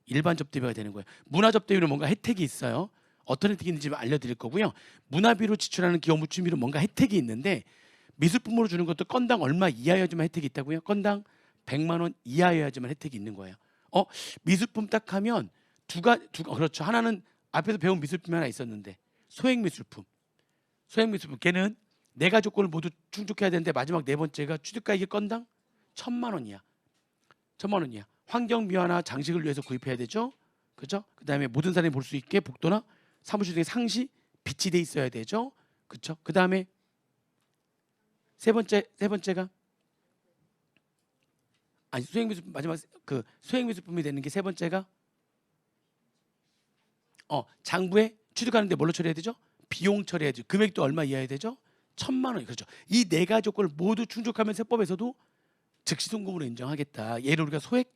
일반 접대비가 되는 거예요. 문화 접대비는 뭔가 혜택이 있어요. 어떤 혜택이 있는지 알려드릴 거고요. 문화비로 지출하는 기업 무침비로 뭔가 혜택이 있는데 미술품으로 주는 것도 건당 얼마 이하여야지만 혜택이 있다고요? 건당 100만 원 이하여야지만 혜택이 있는 거예요. 미술품 딱 하면 그렇죠. 하나는 앞에서 배운 미술품이 하나 있었는데 소액 미술품. 걔는 네 가지 조건을 모두 충족해야 되는데 마지막 네 번째가 취득가액이 건당 1,000만 원이야. 1,000만 원이야. 환경 미화나 장식을 위해서 구입해야 되죠. 그죠? 그다음에 모든 사람이 볼 수 있게 복도나 사무실 등에 상시 비치돼 있어야 되죠. 그렇죠? 그다음에 세 번째가 아니 수행 미술품 마지막 그 수행 미술품이 되는 게 세 번째가 장부에 취득하는데 뭘로 처리해야 되죠? 비용 처리해야죠. 금액도 얼마 이하야 되죠? 1,000만 원. 그렇죠. 이 네 가지 조건을 모두 충족하면 세법에서도 즉시 송금으로 인정하겠다. 얘를 우리가 소액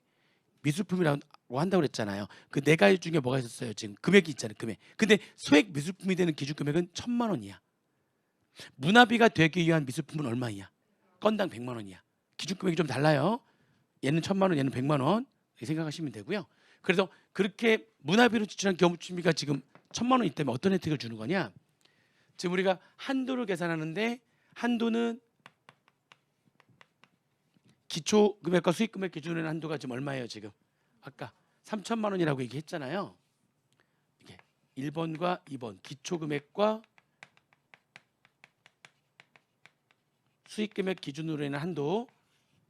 미술품이라고 한다고 그랬잖아요. 그 네 가지 중에 뭐가 있었어요? 지금 금액이 있잖아요. 금액. 근데 소액 미술품이 되는 기준 금액은 1,000만 원이야. 문화비가 되기 위한 미술품은 얼마이야? 건당 100만 원이야. 기준 금액이 좀 달라요. 얘는 1,000만 원, 얘는 100만 원 이렇게 생각하시면 되고요. 그래서 그렇게 문화비로 지출한 경험치비가 지금 1,000만 원 있다면 어떤 혜택을 주는 거냐? 지금 우리가 한도를 계산하는데 한도는 기초 금액과 수익 금액 기준으로 한도가 지금 얼마예요? 지금 아까 3,000만 원이라고 얘기했잖아요. 이게 1번과 2번 기초 금액과 수익 금액 기준으로 있는 한도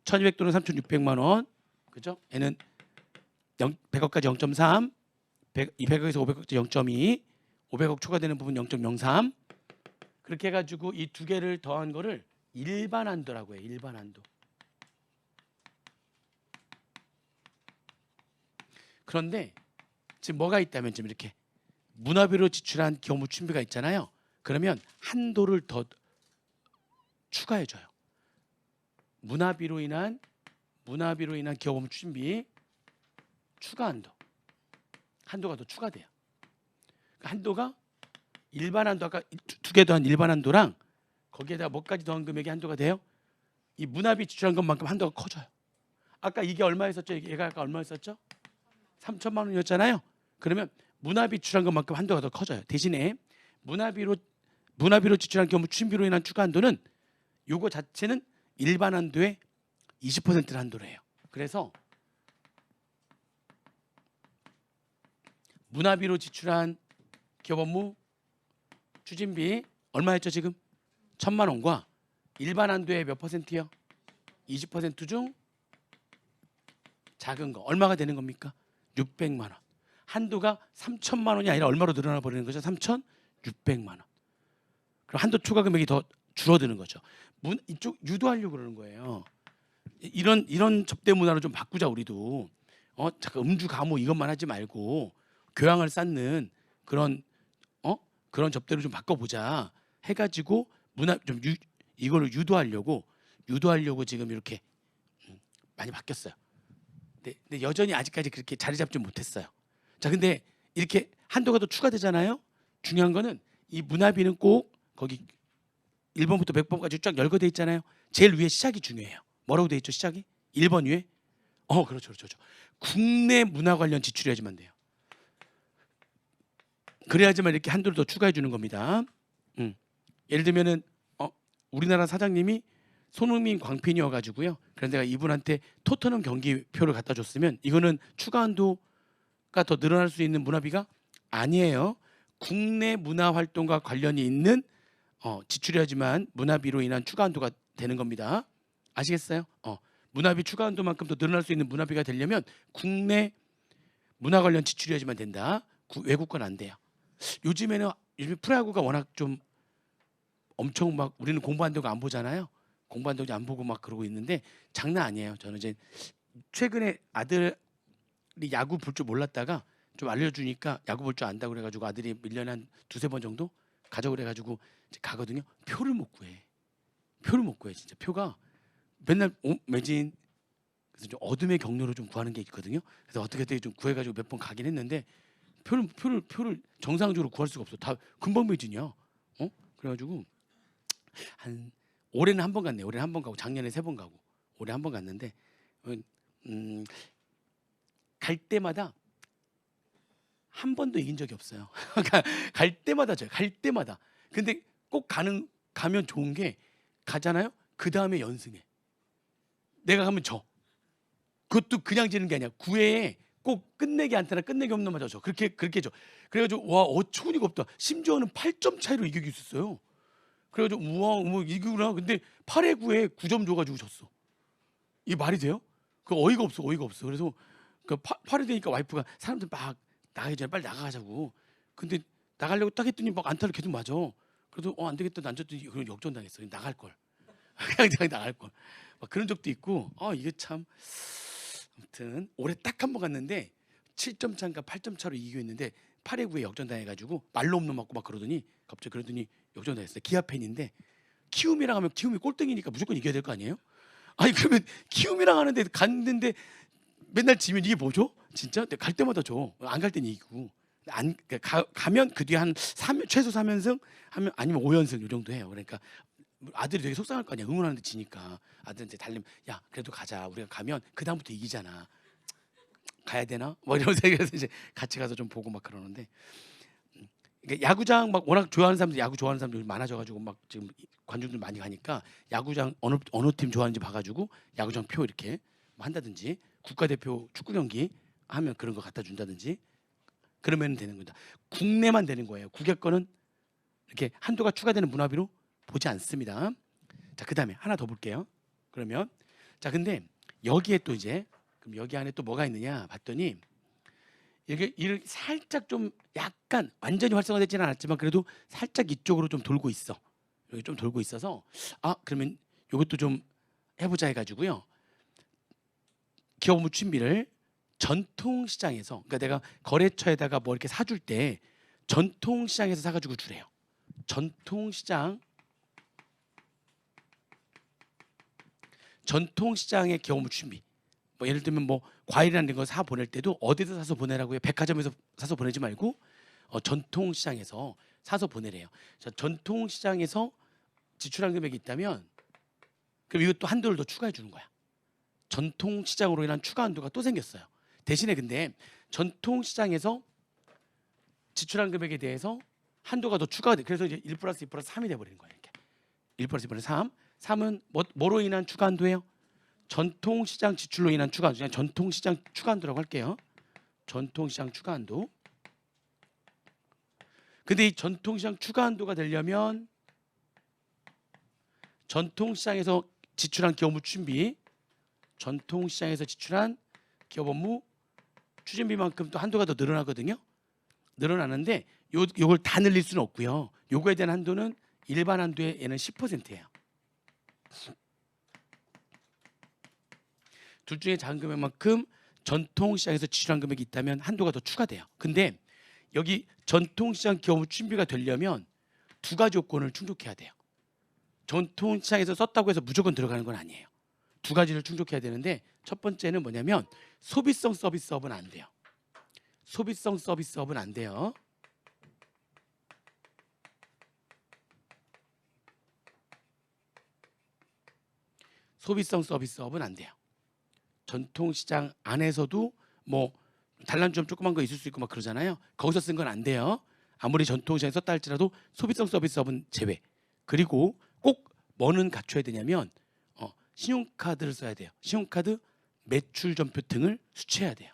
1,200 또는 3,600만 원. 그죠? 얘는 100억까지 0.3, 200억에서 500억까지 0.2, 500억 초과되는 부분 0.03. 그렇게 해가지고 이 두 개를 더한 거를 일반 한도라고 해요. 일반 한도. 그런데 지금 뭐가 있다면 지금 이렇게 문화비로 지출한 경우 춘비가 있잖아요. 그러면 한도를 더 추가해줘요. 문화비로 인한 기업업무 추진비 추가 한도가 더 추가돼요. 한도가 일반 한도 아까 두 개 더한 일반 한도랑 거기에다가 뭐까지 더한 금액이 한도가 돼요? 이 문화비 지출한 것만큼 한도가 커져요. 아까 이게 얼마였었죠? 얘가 아까 얼마였었죠? 3,000만 원이었잖아요. 그러면 문화비 지출한 것만큼 한도가 더 커져요. 대신에 문화비로 지출한 경우 추진비로 인한 추가 한도는 요거 자체는 일반 한도의 20%를 한도로 해요. 그래서 문화비로 지출한 기업 업무 추진비 얼마였죠 지금? 1,000만 원과 일반 한도의 몇 퍼센트요? 20% 중 작은 거 얼마가 되는 겁니까? 600만 원. 한도가 3,000만 원이 아니라 얼마로 늘어나 버리는 거죠? 3,600만 원. 그럼 한도 초과 금액이 더 줄어드는 거죠. 이쪽 유도하려고 그러는 거예요. 이런 접대 문화를 좀 바꾸자 우리도. 잠깐 음주 가무 이것만 하지 말고 교양을 쌓는 그런 접대로 좀 바꿔보자 해가지고 문화 좀 이걸로 유도하려고 지금 이렇게 많이 바뀌었어요. 근데 여전히 아직까지 그렇게 자리 잡지 못했어요. 자, 근데 이렇게 한도가 더 추가되잖아요. 중요한 거는 이 문화비는 꼭 거기 1번부터 100번까지 쫙 열거돼 있잖아요. 제일 위에 시작이 중요해요. 뭐라고 돼 있죠? 시작이? 1번 위에? 그렇죠. 국내 문화 관련 지출해야지만 돼요. 그래야지만 이렇게 한도를 더 추가해 주는 겁니다. 예를 들면은 우리나라 사장님이 손흥민 광팬이어가지고요. 그런데 내가 이분한테 토트넘 경기표를 갖다 줬으면 이거는 추가 한도가 더 늘어날 수 있는 문화비가 아니에요. 국내 문화 활동과 관련이 있는 지출해야지만 문화비로 인한 추가 한도가 되는 겁니다. 아시겠어요? 문화비 추가 한도만큼 더 늘어날 수 있는 문화비가 되려면 국내 문화 관련 지출해야지만 된다. 외국 건 안 돼요. 요즘 프로야구가 워낙 좀 엄청 막 우리는 공부한다고 안 보잖아요. 공부한다고 안 보고 막 그러고 있는데 장난 아니에요. 저는 이제 최근에 아들이 야구 볼 줄 몰랐다가 좀 알려주니까 야구 볼 줄 안다고 그래가지고 아들이 1년에 한 두세 번 정도 가자고 그래가지고 이제 가거든요. 표를 못 구해 진짜. 표가 맨날 매진. 그래서 좀 어둠의 경로로 좀 구하는 게 있거든요. 그래서 어떻게 좀 구해가지고 몇 번 가긴 했는데 표를 정상적으로 구할 수가 없어. 다 금방 매진이야. 그래가지고 한 올해는 한 번 갔네. 올해는 한 번 가고 작년에 3번 가고 올해 한 번 갔는데 갈 때마다 한 번도 이긴 적이 없어요. 그러니까 갈 때마다 져요. 갈 때마다. 근데 꼭 가면 좋은 게 가잖아요. 그 다음에 연승해. 내가 가면 져. 그것도 그냥 지는 게 아니야. 9회에 꼭 끝내기 안타나 끝내기 홈런 맞아 줘. 그렇게 줘. 그래가지고 와 어처구니가 없다. 심지어는 8점 차이로 이기고 있었어요. 그래가지고 우와 뭐 이기구나. 근데 8회 9회 9점 줘가지고 졌어. 이게 말이 돼요? 그 어이가 없어. 그래서 그 8회 되니까 와이프가 사람들 막 나가기 전에 빨리 나가자고. 근데 나가려고 딱 했더니 막 안타를 계속 맞아. 그래도 안 되겠다. 난 졌더니 그런 역전당했어. 나갈 걸. 그냥 나갈 걸. 막 그런 적도 있고. 이게 참. 아무튼 올해 딱 한 번 갔는데 7점 차인가 8점 차로 이기고 있는데 8회 9회 역전당해가지고 말로 없는 맞고 막 그러더니 역전당했어요. 기아 팬인데 키움이랑 하면 키움이 꼴등이니까 무조건 이겨야 될 거 아니에요? 아니 그러면 키움이랑 하는데 갔는데 맨날 지면 이게 뭐죠? 진짜 갈 때마다 줘. 안 갈 땐 이기고 안 가면 그 뒤에 한 최소 3연승 하면 아니면 5연승 이 정도 해요. 그러니까 아들이 되게 속상할 거 아니야. 응원하는데 지니까 아들한테 달리면 야 그래도 가자. 우리가 가면 그 다음부터 이기잖아. 가야 되나? 뭐 이런 생각해서 이제 같이 가서 좀 보고 막 그러는데 야구장 막 워낙 좋아하는 사람들 야구 좋아하는 사람들이 많아져가지고 막 지금 관중들 많이 가니까 야구장 어느 팀 좋아하는지 봐가지고 야구장 표 이렇게 뭐 한다든지 국가대표 축구 경기 하면 그런 거 갖다 준다든지 그러면 되는 겁니다. 국내만 되는 거예요. 국외 거는 이렇게 한도가 추가되는 문화비로 보지 않습니다. 자, 그다음에 하나 더 볼게요. 그러면 자, 근데 여기에 또 이제 그럼 여기 안에 또 뭐가 있느냐 봤더니 이게 살짝 좀 약간 완전히 활성화되지는 않았지만 그래도 살짝 이쪽으로 좀 돌고 있어. 여기 좀 돌고 있어서 그러면 이것도 좀 해보자 해가지고요. 기업 업무 준비를 전통시장에서 그러니까 내가 거래처에다가 뭐 이렇게 사줄 때 전통시장에서 사가지고 주래요. 전통시장의 기업 업무 준비. 뭐 예를 들면 뭐 과일이라는 거 사 보낼 때도 어디서 사서 보내라고요? 백화점에서 사서 보내지 말고 전통시장에서 사서 보내래요. 자, 전통시장에서 지출한 금액이 있다면 그럼 이것도 한도를 더 추가해 주는 거야. 전통시장으로 인한 추가 한도가 또 생겼어요. 대신에 근데 전통시장에서 지출한 금액에 대해서 한도가 더 추가가 돼. 그래서 이제 1 플러스 2 플러스 3이 돼버리는 거예요. 이렇게 1 플러스 2 플러스 3. 3은 뭐로 인한 추가 한도예요? 전통시장 지출로 인한 추가 한도. 그냥 전통시장 추가 한도라고 할게요. 전통시장 추가 한도. 근데 이 전통시장 추가 한도가 되려면 전통시장에서 지출한 기업 업무 추진비, 전통시장에서 지출한 기업 업무 추진비만큼 또 한도가 더 늘어나거든요. 늘어나는데 요걸 다 늘릴 수는 없고요. 요거에 대한 한도는 일반 한도의 얘는 10%예요. 둘 중에 작은 금액만큼 전통시장에서 지출한 금액이 있다면 한도가 더 추가돼요. 근데 여기 전통시장 기업 업무 추진비가 되려면 두 가지 요건을 충족해야 돼요. 전통시장에서 썼다고 해서 무조건 들어가는 건 아니에요. 두 가지를 충족해야 되는데 첫 번째는 뭐냐면 소비성 서비스업은 안 돼요. 소비성 서비스업은 안 돼요. 소비성 서비스업은 안 돼요. 전통시장 안에서도 뭐 단란주 점 조그만 거 있을 수 있고 막 그러잖아요. 거기서 쓴 건 안 돼요. 아무리 전통시장에 썼다 할지라도 소비성 서비스업은 제외. 그리고 꼭 뭐는 갖춰야 되냐면 신용카드를 써야 돼요. 신용카드 매출 전표 등을 수취해야 돼요.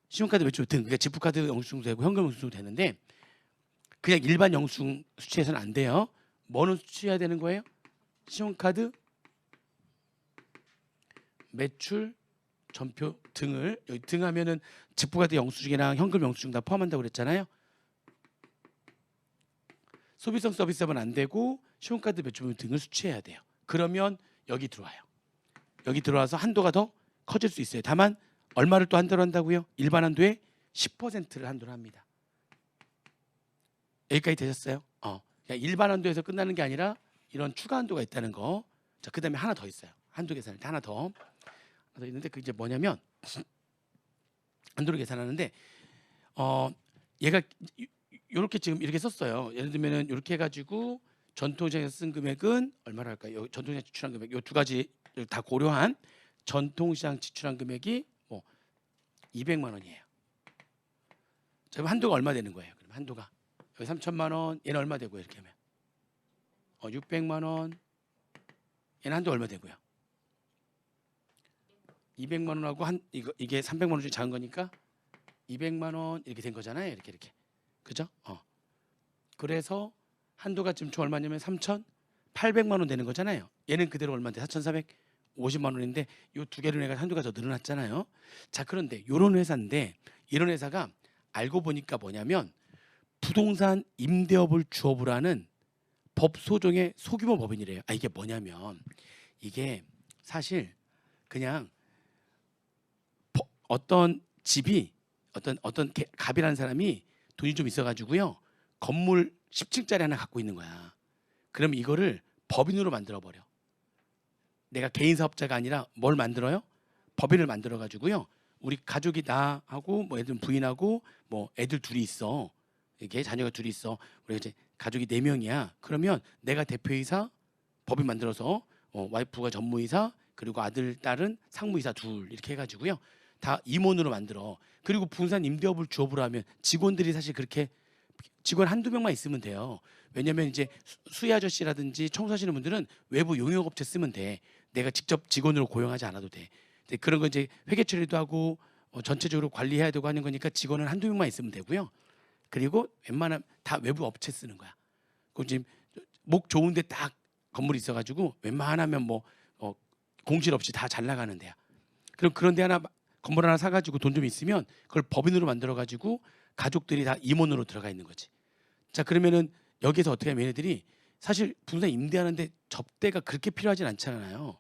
신용카드 매출 등, 그러니까 지프카드 영수증도 되고 현금 영수증도 되는데 그냥 일반 영수증 수취해서는 안 돼요. 뭐는 수취해야 되는 거예요? 신용카드 매출 전표 등을 여기 등 하면은 지프카드 영수증이랑 현금 영수증 다 포함한다고 그랬잖아요. 소비성 서비스업은 안 되고 신용카드 매출 등을 수취해야 돼요. 그러면 여기 들어와요. 여기 들어와서 한도가 더 커질 수 있어요. 다만 얼마를 또 한도로 한다고요? 일반 한도의 10%를 한도로 합니다. 여기까지 되셨어요? 일반 한도에서 끝나는 게 아니라 이런 추가 한도가 있다는 거. 자, 그다음에 하나 더 있어요. 한도 계산할 때 하나 더 있는데 그게 뭐냐면 한도를 계산하는데 얘가 이렇게 지금 이렇게 썼어요. 예를 들면은 이렇게 해가지고 전통시장에서 쓴 금액은 얼마나 할까요? 전통시장 지출한 금액 이 두 가지 다 고려한 전통시장 지출한 금액이 뭐 200만 원이에요. 자, 그럼 한도가 얼마 되는 거예요? 그럼 한도가 여기 3천만 원, 얘는 얼마 되고요? 이렇게 하면 600만 원, 얘는 한도 얼마 되고요? 200만 원하고 이게 300만 원 중에 작은 거니까 200만 원 이렇게 된 거잖아요. 이렇게 그죠? 그래서 한도가 지금 총 얼마냐면 3,800만 원 되는 거잖아요. 얘는 그대로 얼마인데 4,450만 원인데 이 두 개로 내가 한도가 더 늘어났잖아요. 자, 그런데 이런 회사인데 이런 회사가 알고 보니까 뭐냐면 부동산 임대업을 주업으로 하는 법소정의 소규모 법인이래요. 이게 뭐냐면 이게 사실 그냥 어떤 집이 어떤 갑이라는 사람이 돈이 좀 있어가지고요 건물 10층짜리 하나 갖고 있는 거야. 그럼 이거를 법인으로 만들어 버려. 내가 개인 사업자가 아니라 뭘 만들어요? 법인을 만들어 가지고요. 우리 가족이 나하고 뭐 애들 부인하고 뭐 애들 둘이 있어. 이게 자녀가 둘이 있어. 우리가 이제 가족이 4명이야. 그러면 내가 대표이사 법인 만들어서 와이프가 전무이사 그리고 아들 딸은 상무이사 둘 이렇게 해가지고요. 다 임원으로 만들어. 그리고 부동산 임대업을 주업으로 하면 직원들이 사실 그렇게 직원 한두 명만 있으면 돼요. 왜냐면 이제 수희 아저씨라든지 청소하시는 분들은 외부 용역업체 쓰면 돼. 내가 직접 직원으로 고용하지 않아도 돼. 근데 그런 거 이제 회계 처리도 하고 전체적으로 관리해야 되고 하는 거니까 직원은 한두 명만 있으면 되고요. 그리고 웬만하면 다 외부 업체 쓰는 거야. 그 지금 목 좋은데 딱 건물이 있어가지고 웬만하면 뭐 공실 없이 다 잘 나가는 데야. 그럼 그런 데 하나 건물 하나 사가지고 돈 좀 있으면 그걸 법인으로 만들어가지고 가족들이 다 임원으로 들어가 있는 거지. 자, 그러면은 여기서 어떻게 하면 얘네들이 사실 부동산 임대하는데 접대가 그렇게 필요하진 않잖아요.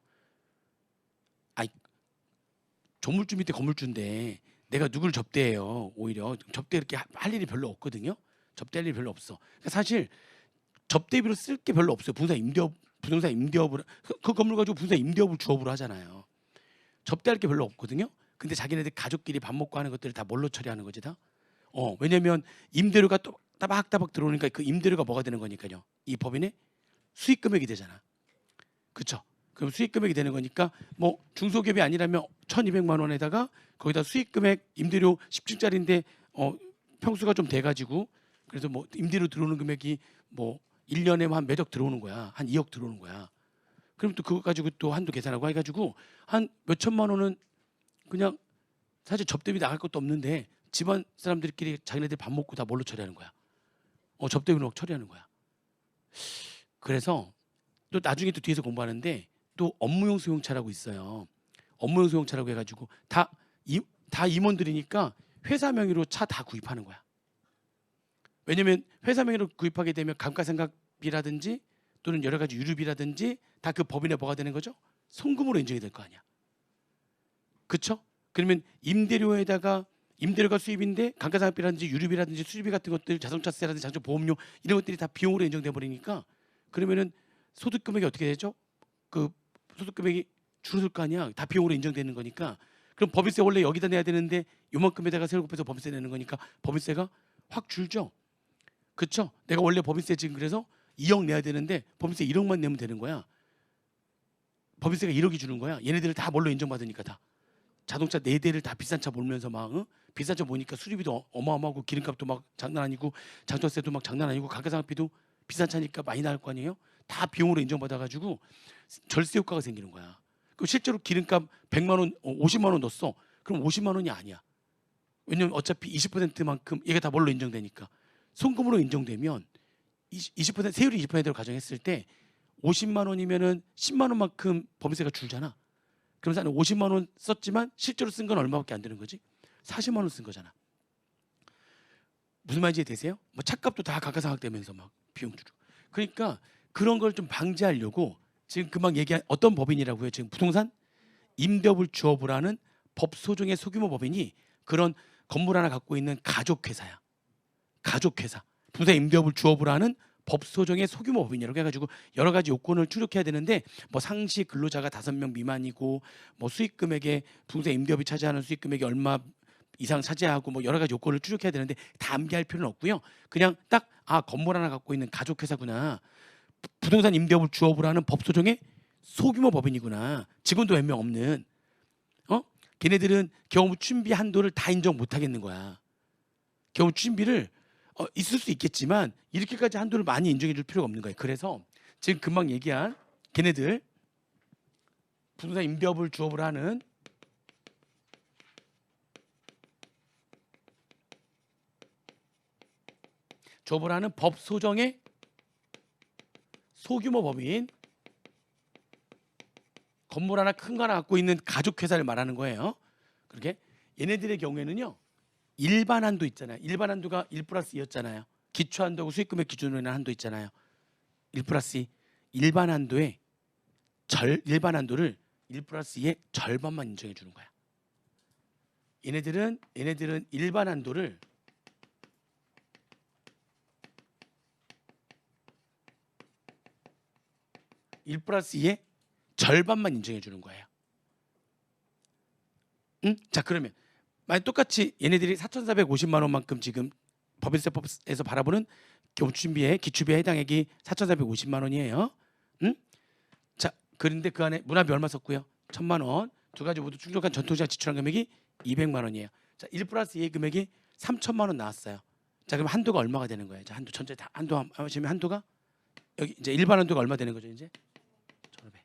조물주 밑에 건물주인데 내가 누굴 접대해요? 오히려 접대 이렇게 할 일이 별로 없거든요. 접대할 일이 별로 없어. 그러니까 사실 접대비로 쓸 게 별로 없어요. 부동산 임대업을 그 건물 가지고 부동산 임대업을 주업으로 하잖아요. 접대할 게 별로 없거든요. 근데 자기네들 가족끼리 밥 먹고 하는 것들을 다 뭘로 처리하는 거지 다? 왜냐면 임대료가 또 따박따박 들어오니까 그 임대료가 뭐가 되는 거니까요. 이 법인의 수익 금액이 되잖아. 그렇죠? 그럼 수익 금액이 되는 거니까 뭐 중소기업이 아니라면 1,200만 원에다가 거기다 수익 금액 임대료 10층짜리인데 평수가 좀 돼가지고 그래서 뭐 임대료 들어오는 금액이 뭐 1년에 한 몇억 들어오는 거야. 한 2억 들어오는 거야. 그럼 또 그거 가지고 또 한도 계산하고 해가지고 한 몇천만 원은 그냥 사실 접대비 나갈 것도 없는데 집안 사람들끼리 자기네들 밥 먹고 다 뭘로 처리하는 거야. 접대비로 처리하는 거야. 그래서 또 나중에 또 뒤에서 공부하는데 또 업무용 소형차라고 있어요. 업무용 소형차라고 해가지고 다 임원들이니까 회사 명의로 차 다 구입하는 거야. 왜냐면 회사 명의로 구입하게 되면 감가상각비라든지 또는 여러 가지 유류비라든지 다 그 법인에 뭐가 되는 거죠? 송금으로 인정이 될 거 아니야. 그렇죠? 그러면 임대료가 수입인데 감가상각비라든지 유류비라든지 수리비 같은 것들 자동차세라든지 자동차 보험료 이런 것들이 다 비용으로 인정돼 버리니까 그러면은 소득 금액이 어떻게 되죠? 그 소득 금액이 줄어들 거 아니야. 다 비용으로 인정되는 거니까. 그럼 법인세 원래 여기다 내야 되는데 요만큼에다가 세를 곱해서 법인세 내는 거니까 법인세가 확 줄죠. 그렇죠? 내가 원래 법인세 지금 그래서 2억 내야 되는데 법인세 1억만 내면 되는 거야. 법인세가 1억이 주는 거야. 얘네들을 다 뭘로 인정받으니까 다. 자동차 4대를 다 비싼 차 몰면서 막 비싼 차 보니까 수리비도 어마어마하고 기름값도 막 장난 아니고 장터세도 막 장난 아니고 감가상각비도 비싼 차니까 많이 나갈 거 아니에요? 다 비용으로 인정받아가지고 절세 효과가 생기는 거야. 그럼 실제로 기름값 100만 원, 50만 원 넣었어. 그럼 50만 원이 아니야. 왜냐면 어차피 20%만큼 얘가 다 뭘로 인정되니까. 송금으로 인정되면 20% 세율이 20%로 가정했을 때 50만 원이면은 10만 원만큼 법인세가 줄잖아. 그러면서 한 50만 원 썼지만 실제로 쓴 건 얼마밖에 안 되는 거지? 40만 원 쓴 거잖아. 무슨 말인지 되세요? 뭐 차값도 다 감가상각되면서 막 비용 주고. 그러니까 그런 걸 좀 방지하려고 지금 금방 얘기한 어떤 법인이라고요? 지금 부동산 임대업을 주업으로 하는 법소정의 소규모 법인이 그런 건물 하나 갖고 있는 가족회사야. 가족회사. 부동산 임대업을 주업으로 하는 법소정의 소규모 법인이라고 해가지고 여러 가지 요건을 출력해야 되는데 뭐 상시 근로자가 5명 미만이고 뭐 수익 금액에 부동산 임대업이 차지하는 수익 금액이 얼마 이상 차지하고 뭐 여러 가지 요건을 출력해야 되는데 다 암기할 필요는 없고요. 그냥 딱 건물 하나 갖고 있는 가족회사구나. 부동산 임대업을 주업으로 하는 법소정의 소규모 법인이구나. 직원도 몇 명 없는. 걔네들은 경우 준비 한도를 다 인정 못 하겠는 거야. 경우 추심비를 있을 수 있겠지만 이렇게까지 한도를 많이 인정해 줄 필요가 없는 거예요. 그래서 지금 금방 얘기한 걔네들 부동산 임대업을 주업을 하는 법 소정의 소규모 법인, 건물 하나 큰 거 하나 갖고 있는 가족 회사를 말하는 거예요. 그렇게 얘네들의 경우에는요, 일반 한도 있잖아요. 일반 한도가 1+2였잖아요. 기초 한도하고 수익 금액 기준으로 있는 한도 있잖아요. 1+2. 일반 한도의 일반 한도를 1+2의 절반만 인정해 주는 거야. 얘네들은 일반 한도를 1+2의 절반만 인정해 주는 거예요. 응? 자, 그러면 만약 똑같이 얘네들이 4,450만 원만큼 지금 법인세법에서 바라보는 경추신비의 기초비에 해당액이 4,450만 원이에요. 응? 자, 그런데 그 안에 문화비 얼마 썼고요? 1,000만 원. 두 가지 모두 충족한 전통시장 지출한 금액이 200만 원이에요. 자, 1+2의 금액이 3,000만 원 나왔어요. 자, 그럼 한도가 얼마가 되는 거예요? 자, 한도 전체 다 한도 하시면 한도가 여기 이제 일반 한도가 얼마 되는 거죠, 이제? 1,500.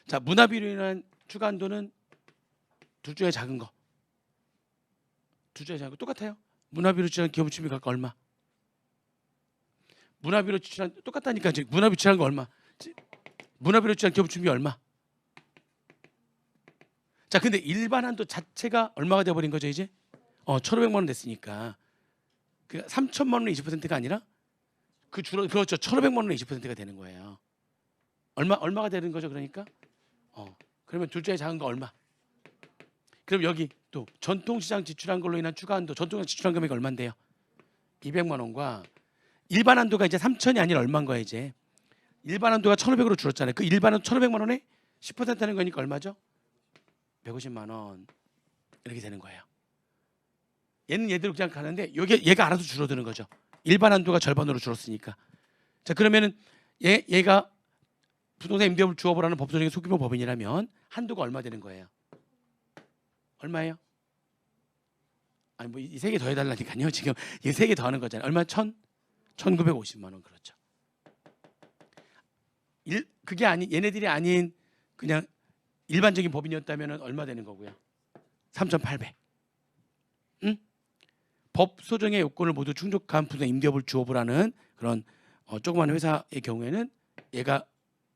자, 문화비로 인한 추가 한도는 둘 중에 작은 거. 둘 중에 작은 거 똑같아요. 문화비로 지출한 기업추심비 각각 얼마? 문화비로 지출한 똑같다니까. 지금 문화비 지출한 거 얼마? 문화비로 지출한 기업추심비 얼마? 자, 근데 일반 한도 자체가 얼마가 돼 버린 거죠, 이제? 1,500만 원 됐으니까. 그 3,000만 원의 20%가 아니라 그렇죠. 1,500만 원의 20%가 되는 거예요. 얼마가 되는 거죠, 그러니까? 그러면 둘 중에 작은 거 얼마? 그럼 여기 또 전통시장 지출한 걸로 인한 추가 한도, 전통시장 지출한 금액이 얼마인데요? 200만 원과 일반 한도가 이제 3,000이 아니라 얼마인 거야, 이제? 일반 한도가 1,500으로 줄었잖아요. 그 일반 한도 1,500만 원에 10% 하는 거니까 얼마죠? 150만 원. 이렇게 되는 거예요. 얘는 얘대로 그냥 가는데 얘가 알아서 줄어드는 거죠. 일반 한도가 절반으로 줄었으니까. 자, 그러면은 얘가 부동산 임대업을 주업을 하는 법조적인 소규모 법인이라면 한도가 얼마 되는 거예요? 얼마예요? 아니 뭐 이 세 개 더 해달라니까요. 지금 이 세 개 더 하는 거잖아요. 얼마? 1,950만 원. 그렇죠. 그게 얘네들이 아닌 그냥 일반적인 법인이었다면 얼마 되는 거고요? 3,800. 응? 법 소정의 요건을 모두 충족한 부동산 임대업을 주업을 하는 그런 조그만 회사의 경우에는 얘가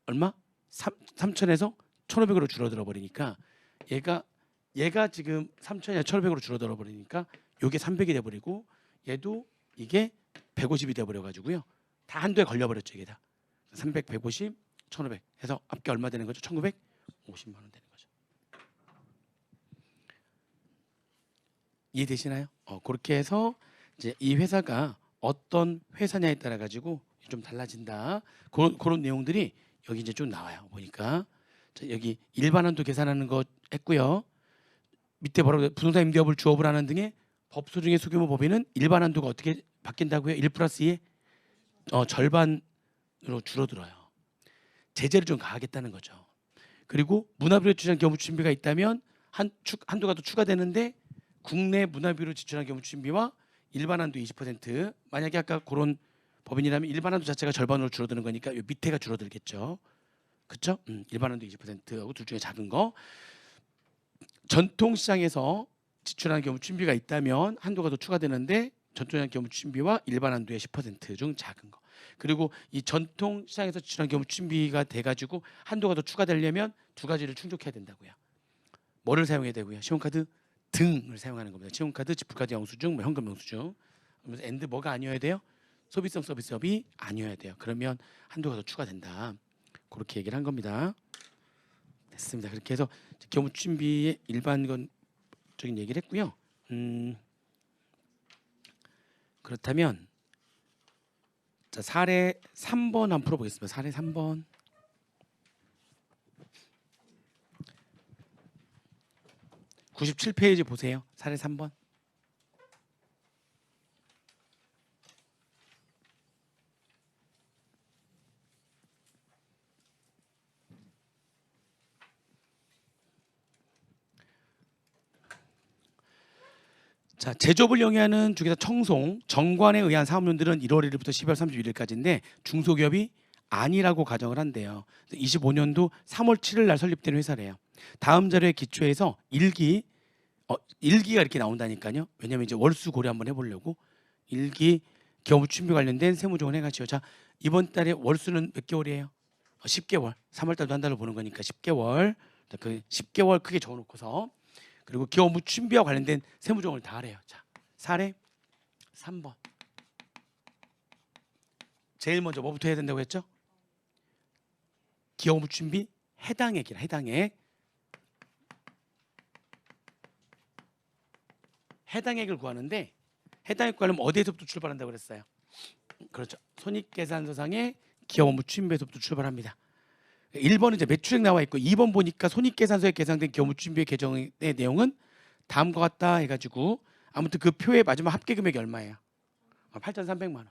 얼마? 3,000에서 1,500으로 줄어들어 버리니까 얘가 지금 3,000이나 1,500으로 줄어들어 버리니까 요게 300이 돼 버리고 얘도 이게 150이 돼 버려 가지고요. 다 한도에 걸려 버렸죠, 이게 다. 300, 150, 1,500 해서 합계 얼마 되는 거죠? 1,950만 원 되는 거죠. 이해되시나요? 그렇게 해서 이제 이 회사가 어떤 회사냐에 따라 가지고 좀 달라진다. 그런 내용들이 여기 이제 좀 나와요. 보니까 자, 여기 일반 한도 계산하는 거 했고요. 밑에 바로 부동산 임대업을 주업을 하는 등의 법소중의 소규모 법인은 일반 한도가 어떻게 바뀐다고요? 1+2의 절반으로 줄어들어요. 제재를 좀 가하겠다는 거죠. 그리고 문화비로 지출한 경우추심비가 있다면 한도가 더 추가되는데 국내 문화비로 지출한 경우추심비와 일반 한도 20%, 만약에 아까 그런 법인이라면 일반 한도 자체가 절반으로 줄어드는 거니까 요 밑에가 줄어들겠죠. 그렇죠? 일반 한도 20%하고 둘 중에 작은 거. 전통시장에서 지출하는 경우추심비가 있다면 한도가 더 추가되는데 전통시장 경우추심비와 일반 한도의 10%중 작은 거. 그리고 이 전통시장에서 지출하는 경우추심비가 돼가지고 한도가 더 추가되려면 두 가지를 충족해야 된다고요. 뭐를 사용해야 되고요? 신용카드 등을 사용하는 겁니다. 신용카드, 지불카드 영수증, 뭐 현금 영수증. 그러면서 앤드 뭐가 아니어야 돼요? 소비성 서비스업이 아니어야 돼요. 그러면 한도가 더 추가된다. 그렇게 얘기를 한 겁니다. 됐습니다. 그렇게 해서 경우추심비의 일반적인 얘기를 했고요. 그렇다면 자, 사례 3번 한번 풀어보겠습니다. 사례 3번. (97페이지) 보세요. 사례 3번. 자, 제조업을 영위하는 주기자 청송 정관에 의한 사업론들은 1월 1일부터 12월 31일까지인데 중소기업이 아니라고 가정을 한대요. 25년도 3월 7일 날 설립된 회사래요. 다음 자료에 기초해서 일기가 이렇게 나온다니까요. 왜냐면 이제 월수 고려 한번 해보려고 일기 기업 준비 관련된 세무조언 해가지고 자 이번 달에 월수는 몇 개월이에요? 10개월. 3월 달도 한 달로 보는 거니까 10개월. 그 10개월 크게 적어놓고서 그리고 기업 준비와 관련된 세무조언을 다 하래요. 자 사례 3번. 제일 먼저 뭐부터 해야 된다고 했죠? 기업 준비 해당액이라 해당액. 해당액을 구하는데 해당액 구하려면 어디에서부터 출발한다고 그랬어요? 그렇죠. 손익계산서상의 기업 업무 추진비에서부터 출발합니다. 1번은 이제 매출액 나와 있고 2번 보니까 손익계산서에 계산된 기업 업무 추진비의 계정의 내용은 다음과 같다 해가지고 아무튼 그 표의 마지막 합계 금액이 얼마예요? 8,300만 원.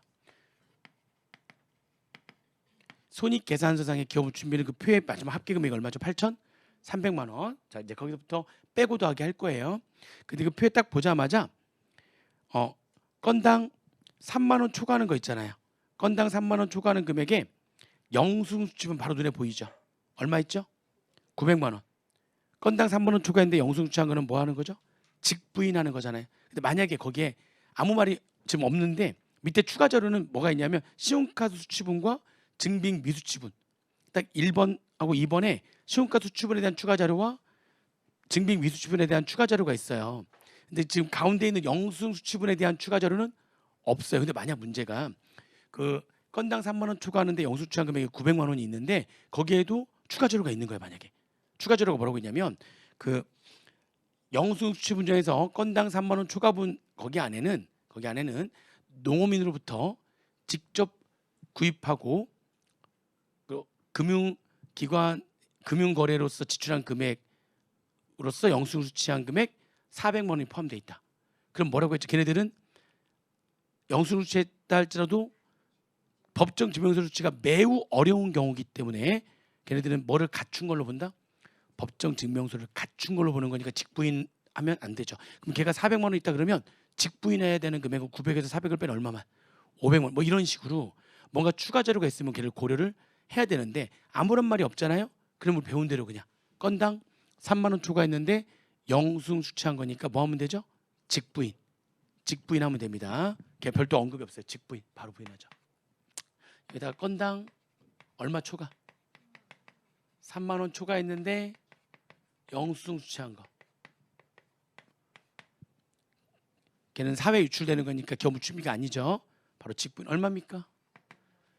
손익계산서상의 기업 업무 추진비는 그 표의 마지막 합계 금액이 얼마죠? 8,300만 원. 자 이제 거기서부터 빼고 더하기 할 거예요. 근데 그 표에 딱 보자마자 건당 3만 원 초과하는 거 있잖아요. 건당 3만 원 초과하는 금액에 영수증은 바로 눈에 보이죠. 얼마 있죠? 900만 원. 건당 3만 원 초과했는데 영수증한 거는 뭐 하는 거죠? 직부인하는 거잖아요. 근데 만약에 거기에 아무 말이 지금 없는데 밑에 추가 자료는 뭐가 있냐면 신용카드 수취분과 증빙 미수취분. 딱 1번하고 2번에 신용카드 수취분에 대한 추가 자료와 증빙 미수취분에 대한 추가 자료가 있어요. 근데 지금 가운데 있는 영수증 수취분에 대한 추가 자료는 없어요. 근데 만약 문제가 그 건당 3만 원 초과하는데 영수증 추한 금액이 900만 원이 있는데 거기에도 추가 자료가 있는 거예요. 만약에 추가 자료가 뭐라고 있냐면 그 영수증 수취분 중에서 건당 3만 원 초과분 거기 안에는 농업인으로부터 직접 구입하고 그 금융기관 금융거래로서 지출한 금액으로서 영수증 수취한 금액 400만 원이 포함되어 있다. 그럼 뭐라고 했죠? 걔네들은 영수증 수취했다 할지라도 법정 증명서 수취가 매우 어려운 경우이기 때문에 걔네들은 뭐를 갖춘 걸로 본다? 법정 증명서를 갖춘 걸로 보는 거니까 직부인하면 안 되죠. 그럼 걔가 400만 원 있다 그러면 직부인해야 되는 금액은 900에서 400을 빼면 얼마만? 500만 원. 뭐 이런 식으로 뭔가 추가 자료가 있으면 걔를 고려를 해야 되는데 아무런 말이 없잖아요. 그럼 우리 배운 대로 그냥 건당 3만 원 초과했는데 영수증 수취한 거니까 뭐 하면 되죠? 직부인하면 됩니다. 걔 별도 언급이 없어요. 직부인 바로 부인하죠. 여기다가 건당 얼마 초과? 3만 원 초과했는데 영수증 수취한 거. 걔는 사회 유출되는 거니까 기업 준비가 아니죠. 바로 직부인 얼마입니까?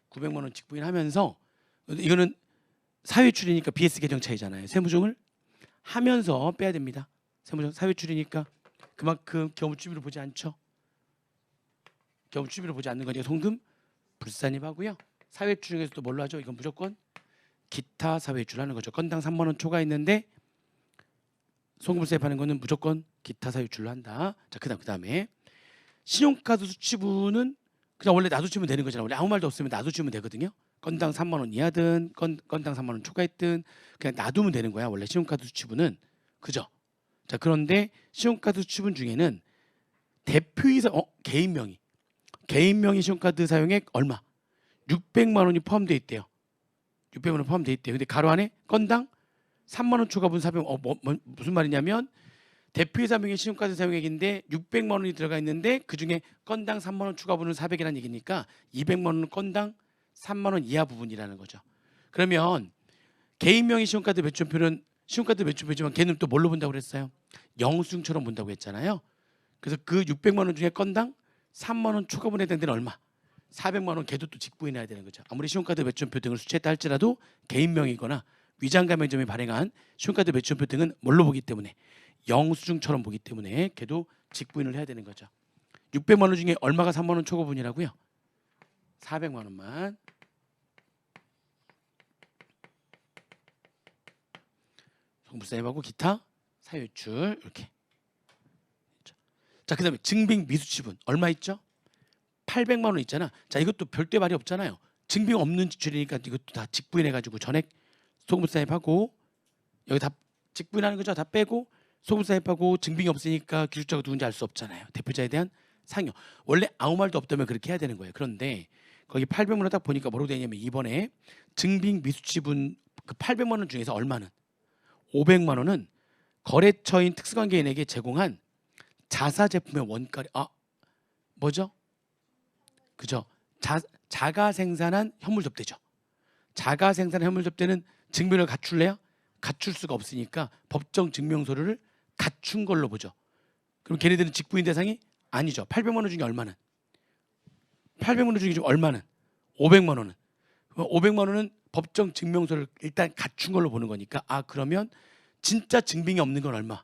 900만 원 직부인하면서 이거는 사회 유출이니까 BS 계정 차이잖아요. 세무증을 하면서 빼야 됩니다. 세무증 사회 유출이니까 그만큼 기업 준비를 보지 않죠. 기업 준비를 보지 않는 거니까 송금 불산입하고요. 사회 유출 중에서도 뭘로 하죠? 이건 무조건 기타 사회 유출하는 거죠. 건당 3만 원 초과했는데 송금세입하는 거는 무조건 기타 사회 유출로 한다. 자, 그다음에 신용카드 수취분은 그냥 원래 놔두시면 되는 거잖아요. 원래 아무 말도 없으면 놔두시면 되거든요. 건당 3만 원 이하든 건당 3만 원 초과했든 그냥 놔두면 되는 거야. 원래 신용카드 수취분은 그죠? 자, 그런데 신용카드 수취분 중에는 대표이사 개인 명의 신용카드 사용액 얼마? 600만 원이 포함되어 있대요. 600만 원 포함되어 있대요. 근데 가로 안에 건당 3만 원 초과분 400 무슨 말이냐면 대표이사 명의 신용카드 사용액인데 600만 원이 들어가 있는데 그중에 건당 3만 원 추가분은 400이라는 얘기니까 200만 원은 건당 3만 원 이하 부분이라는 거죠. 그러면 개인 명의 신용카드 매출표는 신용카드 매출표지만 걔는 또 뭘로 본다고 그랬어요? 영수증처럼 본다고 했잖아요. 그래서 그 600만 원 중에 건당 3만 원 추가분에 대한 데는 얼마? 400만 원 걔도 또 직부인해야 되는 거죠. 아무리 신용카드 매출표 등을 수취했다 할지라도 개인 명의거나 위장가맹점이 발행한 신용카드 매출표 등은 뭘로 보기 때문에 영수증처럼 보기 때문에 걔도 직부인을 해야 되는 거죠. 600만 원 중에 얼마가 3만 원 초과분이라고요? 400만 원만. 송부세입하고 기타 사유출 이렇게. 자, 그다음에 증빙 미수취분 얼마 있죠? 800만 원 있잖아. 자, 이것도 별도의 말이 없잖아요. 증빙 없는 지출이니까 이것도 다 직부인해가지고 전액 소금부세입하고 여기 다 직부인하는 거죠. 다 빼고 소금 삽입하고 증빙이 없으니까 기술자가 누군지 알 수 없잖아요. 대표자에 대한 상여. 원래 아무 말도 없다면 그렇게 해야 되는 거예요. 그런데 거기 800만 원 딱 보니까 뭐라고 되냐면 이번에 증빙 미수지분 그 800만 원 중에서 얼마는 500만 원은 거래처인 특수관계인에게 제공한 자사 제품의 원가를 뭐죠? 그죠? 자가 생산한 현물 접대죠. 자가 생산한 현물 접대는 증빙을 갖출래요? 갖출 수가 없으니까 법정 증명서류를 갖춘 걸로 보죠. 그럼 걔네들은 직부인 대상이 아니죠. 800만 원 중에 얼마는? 800만 원 중에 얼마는? 500만 원은? 500만 원은 법정 증명서를 일단 갖춘 걸로 보는 거니까 그러면 진짜 증빙이 없는 건 얼마?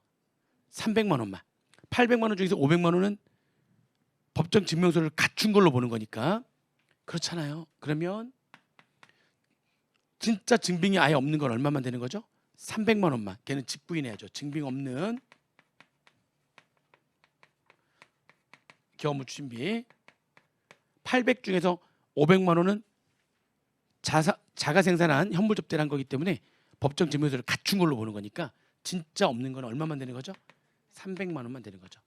300만 원만. 800만 원 중에서 500만 원은 법정 증명서를 갖춘 걸로 보는 거니까 그렇잖아요. 그러면 진짜 증빙이 아예 없는 건 얼마만 되는 거죠? 300만 원만. 걔는 직부인해야죠. 증빙 없는 경무추심비 800 중에서 500만 원은 자가 생산한 현물 접대를 한 거기 때문에 법정 증명서를 갖춘 걸로 보는 거니까 진짜 없는 건 얼마만 되는 거죠? 300만 원만 되는 거죠.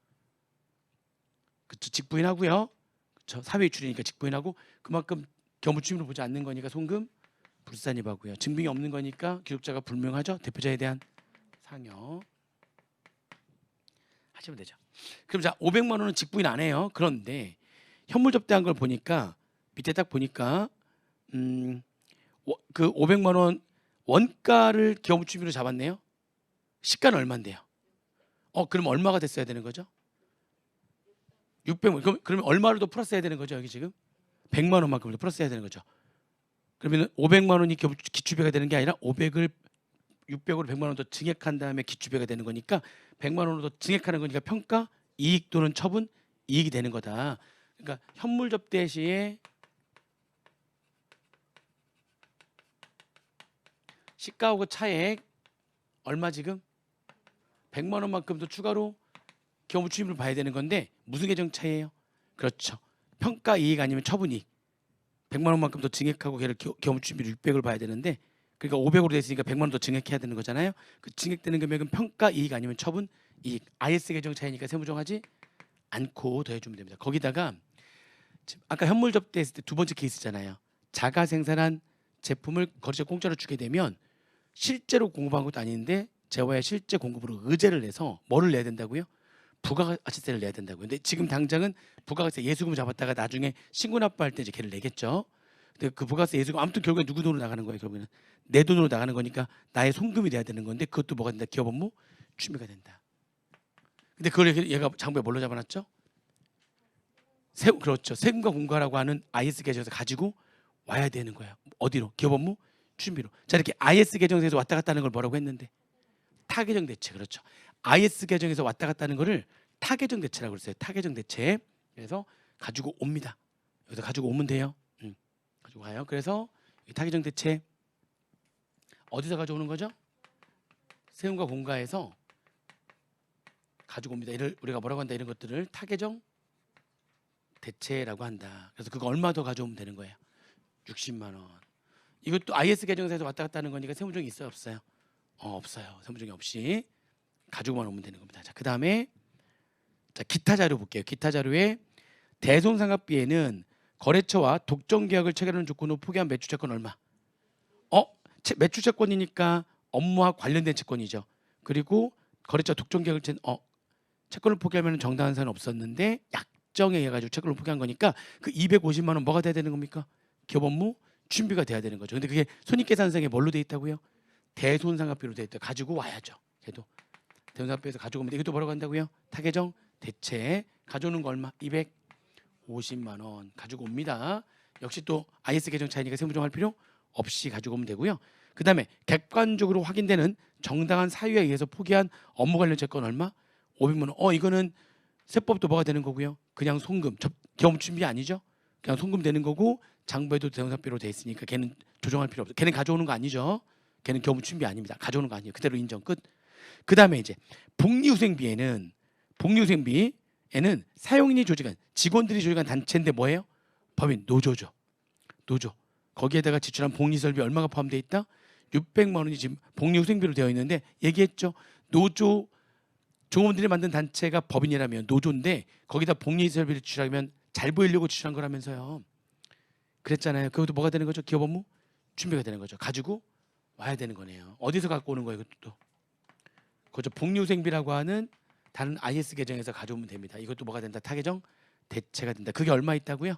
그쵸? 직부인하고요. 그쵸? 사회 이출이니까 직부인하고 그만큼 경무추심으로 보지 않는 거니까 송금 불산입하고요. 증빙이 없는 거니까 기록자가 불명하죠. 대표자에 대한 상여 하시면 되죠. 그럼 자 500만 원은 직부인 안 해요. 그런데 현물 접대한 걸 보니까 밑에 딱 보니까 그 500만 원 원가를 기업추심비로 잡았네요. 시가는 얼마인데요? 그럼 얼마가 됐어야 되는 거죠? 600만 원. 그러면 얼마를 더 플러스 해야 되는 거죠? 여기 지금 100만 원만큼 더 플러스 해야 되는 거죠. 그러면 500만 원이 기출비가 되는 게 아니라 600으로 100만 원 더 증액한 다음에 기출비가 되는 거니까 100만 원으로 더 증액하는 거니까 평가 이익 또는 처분 이익이 되는 거다. 그러니까 현물 접대 시에 시가하고 차액 얼마 지금 100만 원만큼 더 추가로 경무추심을 봐야 되는 건데 무슨 계정 차이예요? 그렇죠. 평가 이익 아니면 처분 이익. 100만 원만큼 더 증액하고 걔를 경무추심비를 600을 봐야 되는데 그러니까 500으로 됐으니까 100만 원 더 증액해야 되는 거잖아요. 그 증액되는 금액은 평가 이익 아니면 처분 이익. IS 계정 차이니까 세무정하지 않고 더해주면 됩니다. 거기다가 아까 현물 접대했을 때 두 번째 케이스잖아요. 자가 생산한 제품을 거래처 공짜로 주게 되면 실제로 공급한 것도 아닌데 재화의 실제 공급으로 의제를 내서 뭐를 내야 된다고요? 부가가치세를 내야 된다고요. 근데 지금 당장은 부가가치세 예수금을 잡았다가 나중에 신고 납부할 때 이제 걔를 내겠죠. 근데 그 부가가치세 예수금 아무튼 결국에 누구 돈으로 나가는 거예요? 결국에는 내 돈으로 나가는 거니까 나의 송금이 돼야 되는 건데 그것도 뭐가 된다? 기업 업무 추심비가 된다. 근데 그걸 얘가 장부에 뭘로 잡아놨죠? 그렇죠. 세금과 공과라고 하는 IS 계정에서 가지고 와야 되는 거예요. 어디로? 기업 업무 추심비로. 자 이렇게 IS 계정에서 왔다 갔다 하는 걸 뭐라고 했는데? 타계정 대체. 그렇죠. IS 계정에서 왔다 갔다 하는 거를 타계정 대체라고 그랬어요. 타계정 대체. 그래서 가지고 옵니다. 여기서 가지고 오면 돼요. 가지고 가요. 그래서 타계정 대체 어디서 가져오는 거죠? 세금과 공과에서 가지고 옵니다. 이를 우리가 뭐라고 한다? 이런 것들을 타계정 대체라고 한다. 그래서 그거 얼마 더 가져오면 되는 거예요? 60만 원. 이것도 IS 계정에서 왔다 갔다 하는 거니까 세무정이 있어요, 없어요? 없어요. 세무정이 없이 가지고만 오면 되는 겁니다. 자, 그다음에 자, 기타 자료 볼게요. 기타 자료에 대손상각비에는 거래처와 독점 계약을 체결하는 조건으로 포기한 매출 채권 얼마? 매출 채권이니까 업무와 관련된 채권이죠. 그리고 거래처 독점 계약을 채권을 포기하면 정당한 사는 없었는데 약정에 의해 가지고 채권을 포기한 거니까 그 250만 원 뭐가 돼야 되는 겁니까? 기업 업무 추심비가 돼야 되는 거죠. 근데 그게 손익계산서에 뭘로 돼 있다고요? 대손상각비로 돼 있다. 가지고 와야죠. 걔도 대손상각비에서 가지고 오면 이것도 뭐라고 한다고요? 타계정 대체 가져오는 거 얼마? 250만 원 가지고 옵니다. 역시 또 IS 계정 차이니까 세무정 할 필요 없이 가지고 오면 되고요. 그다음에 객관적으로 확인되는 정당한 사유에 의해서 포기한 업무 관련 채권 얼마? 500만 원. 이거는 세법도 뭐가 되는 거고요. 그냥 송금, 경험 준비 아니죠? 그냥 송금 되는 거고 장부에도 대손상비로 돼 있으니까 걔는 조정할 필요 없어요. 걔는 가져오는 거 아니죠? 걔는 경무 준비 아닙니다. 가져오는 거 아니에요. 그대로 인정 끝. 그다음에 이제 복리후생비에는 사용인이 조직한 직원들이 조직한 단체인데 뭐예요? 법인 노조죠. 노조. 거기에다가 지출한 복리설비 얼마가 포함되어 있다? 600만 원이 지금 복리후생비로 되어 있는데 얘기했죠. 노조 종업원들이 만든 단체가 법인이라면 노조인데 거기다 복리설비를 지출하면 잘 보이려고 지출한 거라면서요. 그랬잖아요. 그것도 뭐가 되는 거죠? 기업 업무 준비가 되는 거죠. 가지고 와야 되는 거네요. 어디서 갖고 오는 거예요? 이것도 그죠. 복리후생비라고 하는 다른 IS 계정에서 가져오면 됩니다. 이것도 뭐가 된다? 타계정 대체가 된다. 그게 얼마 있다고요?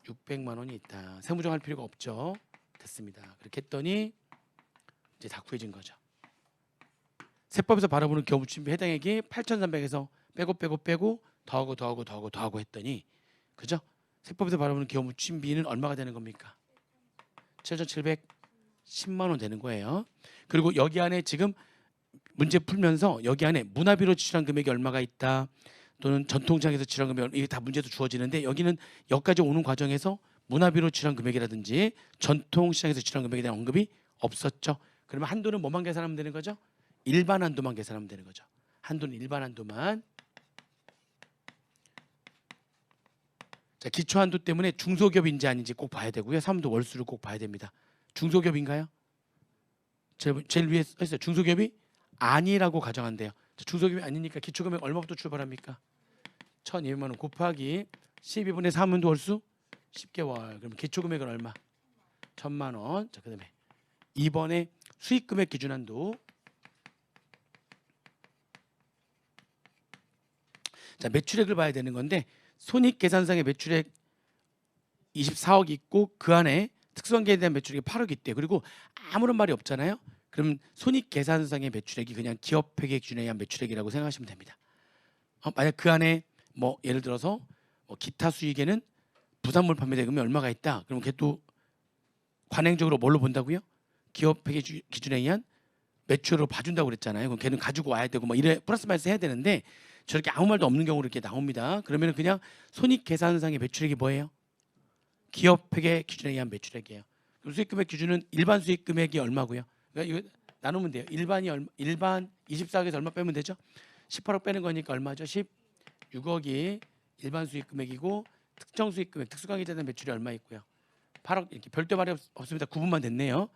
600만 원이 있다. 세무정할 필요가 없죠. 됐습니다. 그렇게 했더니 이제 다 구해진 거죠. 세법에서 바라보는 기업준비 해당액이 8,300에서 빼고 더하고 했더니 그죠? 세법에서 바라보는 기업준비는 얼마가 되는 겁니까? 7,710만 원 되는 거예요. 그리고 여기 안에 지금 문제 풀면서 여기 안에 문화비로 지출한 금액이 얼마가 있다. 또는 전통시장에서 지출한 금액 이게 다 문제도 주어지는데 여기는 여기까지 오는 과정에서 문화비로 지출한 금액이라든지 전통시장에서 지출한 금액에 대한 언급이 없었죠. 그러면 한도는 뭐만 계산하면 되는 거죠? 일반 한도만 계산하면 되는 거죠. 한도는 일반 한도만. 자, 기초 한도 때문에 중소기업인지 아닌지 꼭 봐야 되고요. 사무도 월수를 꼭 봐야 됩니다. 중소기업인가요? 제일 위에 써 있어요. 중소기업이 아니라고 가정한대요. 중소기업이 아니니까 기초금액 얼마부터 출발합니까? 1,200만 원 곱하기 12분의 3은 월수 10개월. 그럼 기초금액은 얼마? 1,000만 원. 자, 그다음에 2번에 수익금액 기준한도. 자, 매출액을 봐야 되는 건데 손익계산상의 매출액 24억 있고 그 안에 특수관계에 대한 매출액이 8억 있대. 그리고 아무런 말이 없잖아요. 그럼 손익계산상의 매출액이 그냥 기업회계 기준에 의한 매출액이라고 생각하시면 됩니다. 만약 그 안에 뭐 예를 들어서 기타 수익에는 부산물 판매대금이 얼마가 있다. 그럼 그게 또 관행적으로 뭘로 본다고요? 기업회계 기준에 의한 매출으로 봐준다고 그랬잖아요. 그럼 걔는 가지고 와야 되고 뭐 이래 플러스 마이너스 해야 되는데 저렇게 아무 말도 없는 경우로 이렇게 나옵니다. 그러면 그냥 손익계산상의 매출액이 뭐예요? 기업회계 기준에 의한 매출액이에요. 그럼 수익금액 기준은 일반 수익금액이 얼마고요? 그러니까 이거 나누면 돼요. 일반 24억에서 얼마 빼면 되죠? 18억 빼는 거니까 얼마죠? 16억이 일반 수익금액이고 특정 수익금액 특수관계자에 대한 매출이 얼마 있고요? 8억. 이렇게 별도 말이 없습니다. 구분만 됐네요.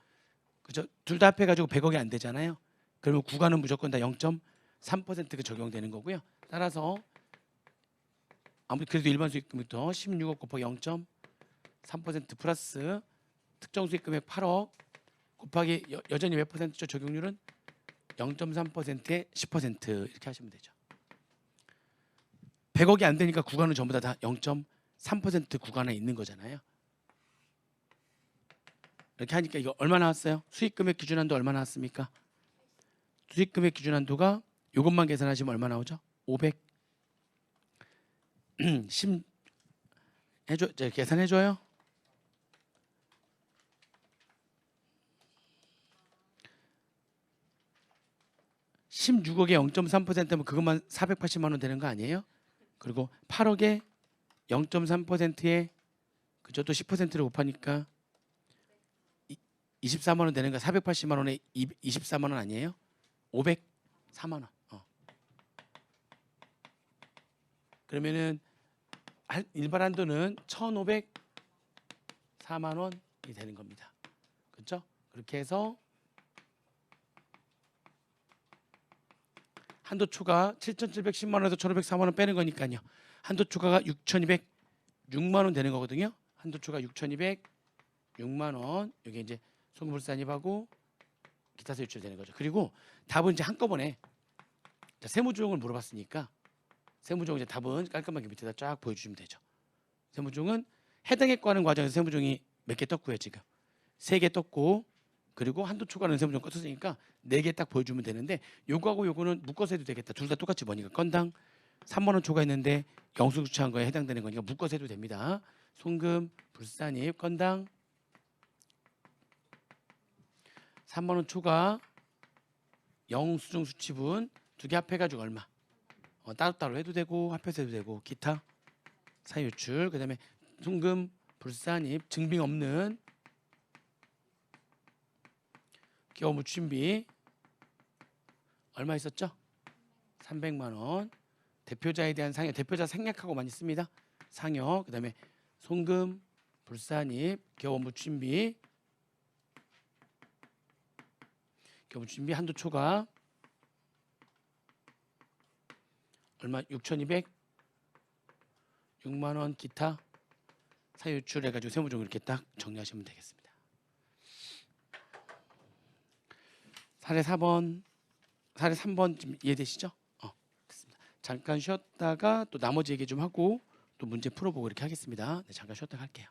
그죠? 둘 다 합해가지고 100억이 안 되잖아요. 그러면 구간은 무조건 다 0.3%가 적용되는 거고요. 따라서 아무튼 그래도 일반 수익금액부터 16억 곱하기 0.3% 플러스 특정 수익금액 8억 곱하기 여전히 몇 퍼센트죠? 적용률은 0.3%에 10% 이렇게 하시면 되죠. 100억이 안 되니까 구간은 전부 다 0.3% 구간에 있는 거잖아요. 이렇게 하니까 이거 얼마 나왔어요? 수익금액 기준한도 얼마 나왔습니까? 수익금액 기준한도가 이것만 계산하시면 얼마 나오죠? 500. 10 해줘, 계산해줘요. 16억에 0.3%면 그것만 480만 원 되는 거 아니에요? 그리고 8억에 0.3%에 그저 또 10%를 곱하니까 24만 원 되는 거 480만 원에 24만 원 아니에요? 504만 원. 그러면은 일반 한도는 1,504만 원이 되는 겁니다. 그렇죠? 그렇게 해서 한도 초과 7,710만 원에서 1,504만 원 빼는 거니까요. 한도 초과가 6,206만 원 되는 거거든요. 한도 초과 6,206만 원. 여기 이제 송불산입하고 기타세 유출되는 거죠. 그리고 답은 이제 한꺼번에 세무조항을 물어봤으니까 세무조항 이제 답은 깔끔하게 밑에다 쫙 보여주시면 되죠. 세무조항은 해당액 구하는 과정에서 세무조항이 몇 개 떴고요. 지금 3개 떴고 그리고 한도 초과는 세무조항 껐으니까 4개 딱 보여주면 되는데 요거하고 요거는 묶어서 해도 되겠다. 둘 다 똑같이 뭐니까 건당 3만 원 초과했는데 영수증한 거에 해당되는 거니까 묶어서 해도 됩니다. 송금, 불산입, 건당 3만 원 초과 영수증 수취분 두 개 합해가지고 얼마? 따로따로 해도 되고 합해서 해도 되고 기타 사유출 그다음에 송금, 불산입, 증빙 없는 기업 무춘비 얼마 있었죠? 300만 원. 대표자에 대한 상여, 대표자 생략하고 많이 씁니다. 상여, 그다음에 송금, 불산입, 기업 무춘비, 기업 무춘비 한도 초과 얼마 6,200 6만 원 기타 사유출 해가지고 세무적으로 이렇게 딱 정리하시면 되겠습니다. 사례 4번, 사례 3번 지금 이해되시죠? 됐습니다. 잠깐 쉬었다가 또 나머지 얘기 좀 하고 또 문제 풀어보고 이렇게 하겠습니다. 네, 잠깐 쉬었다가 할게요.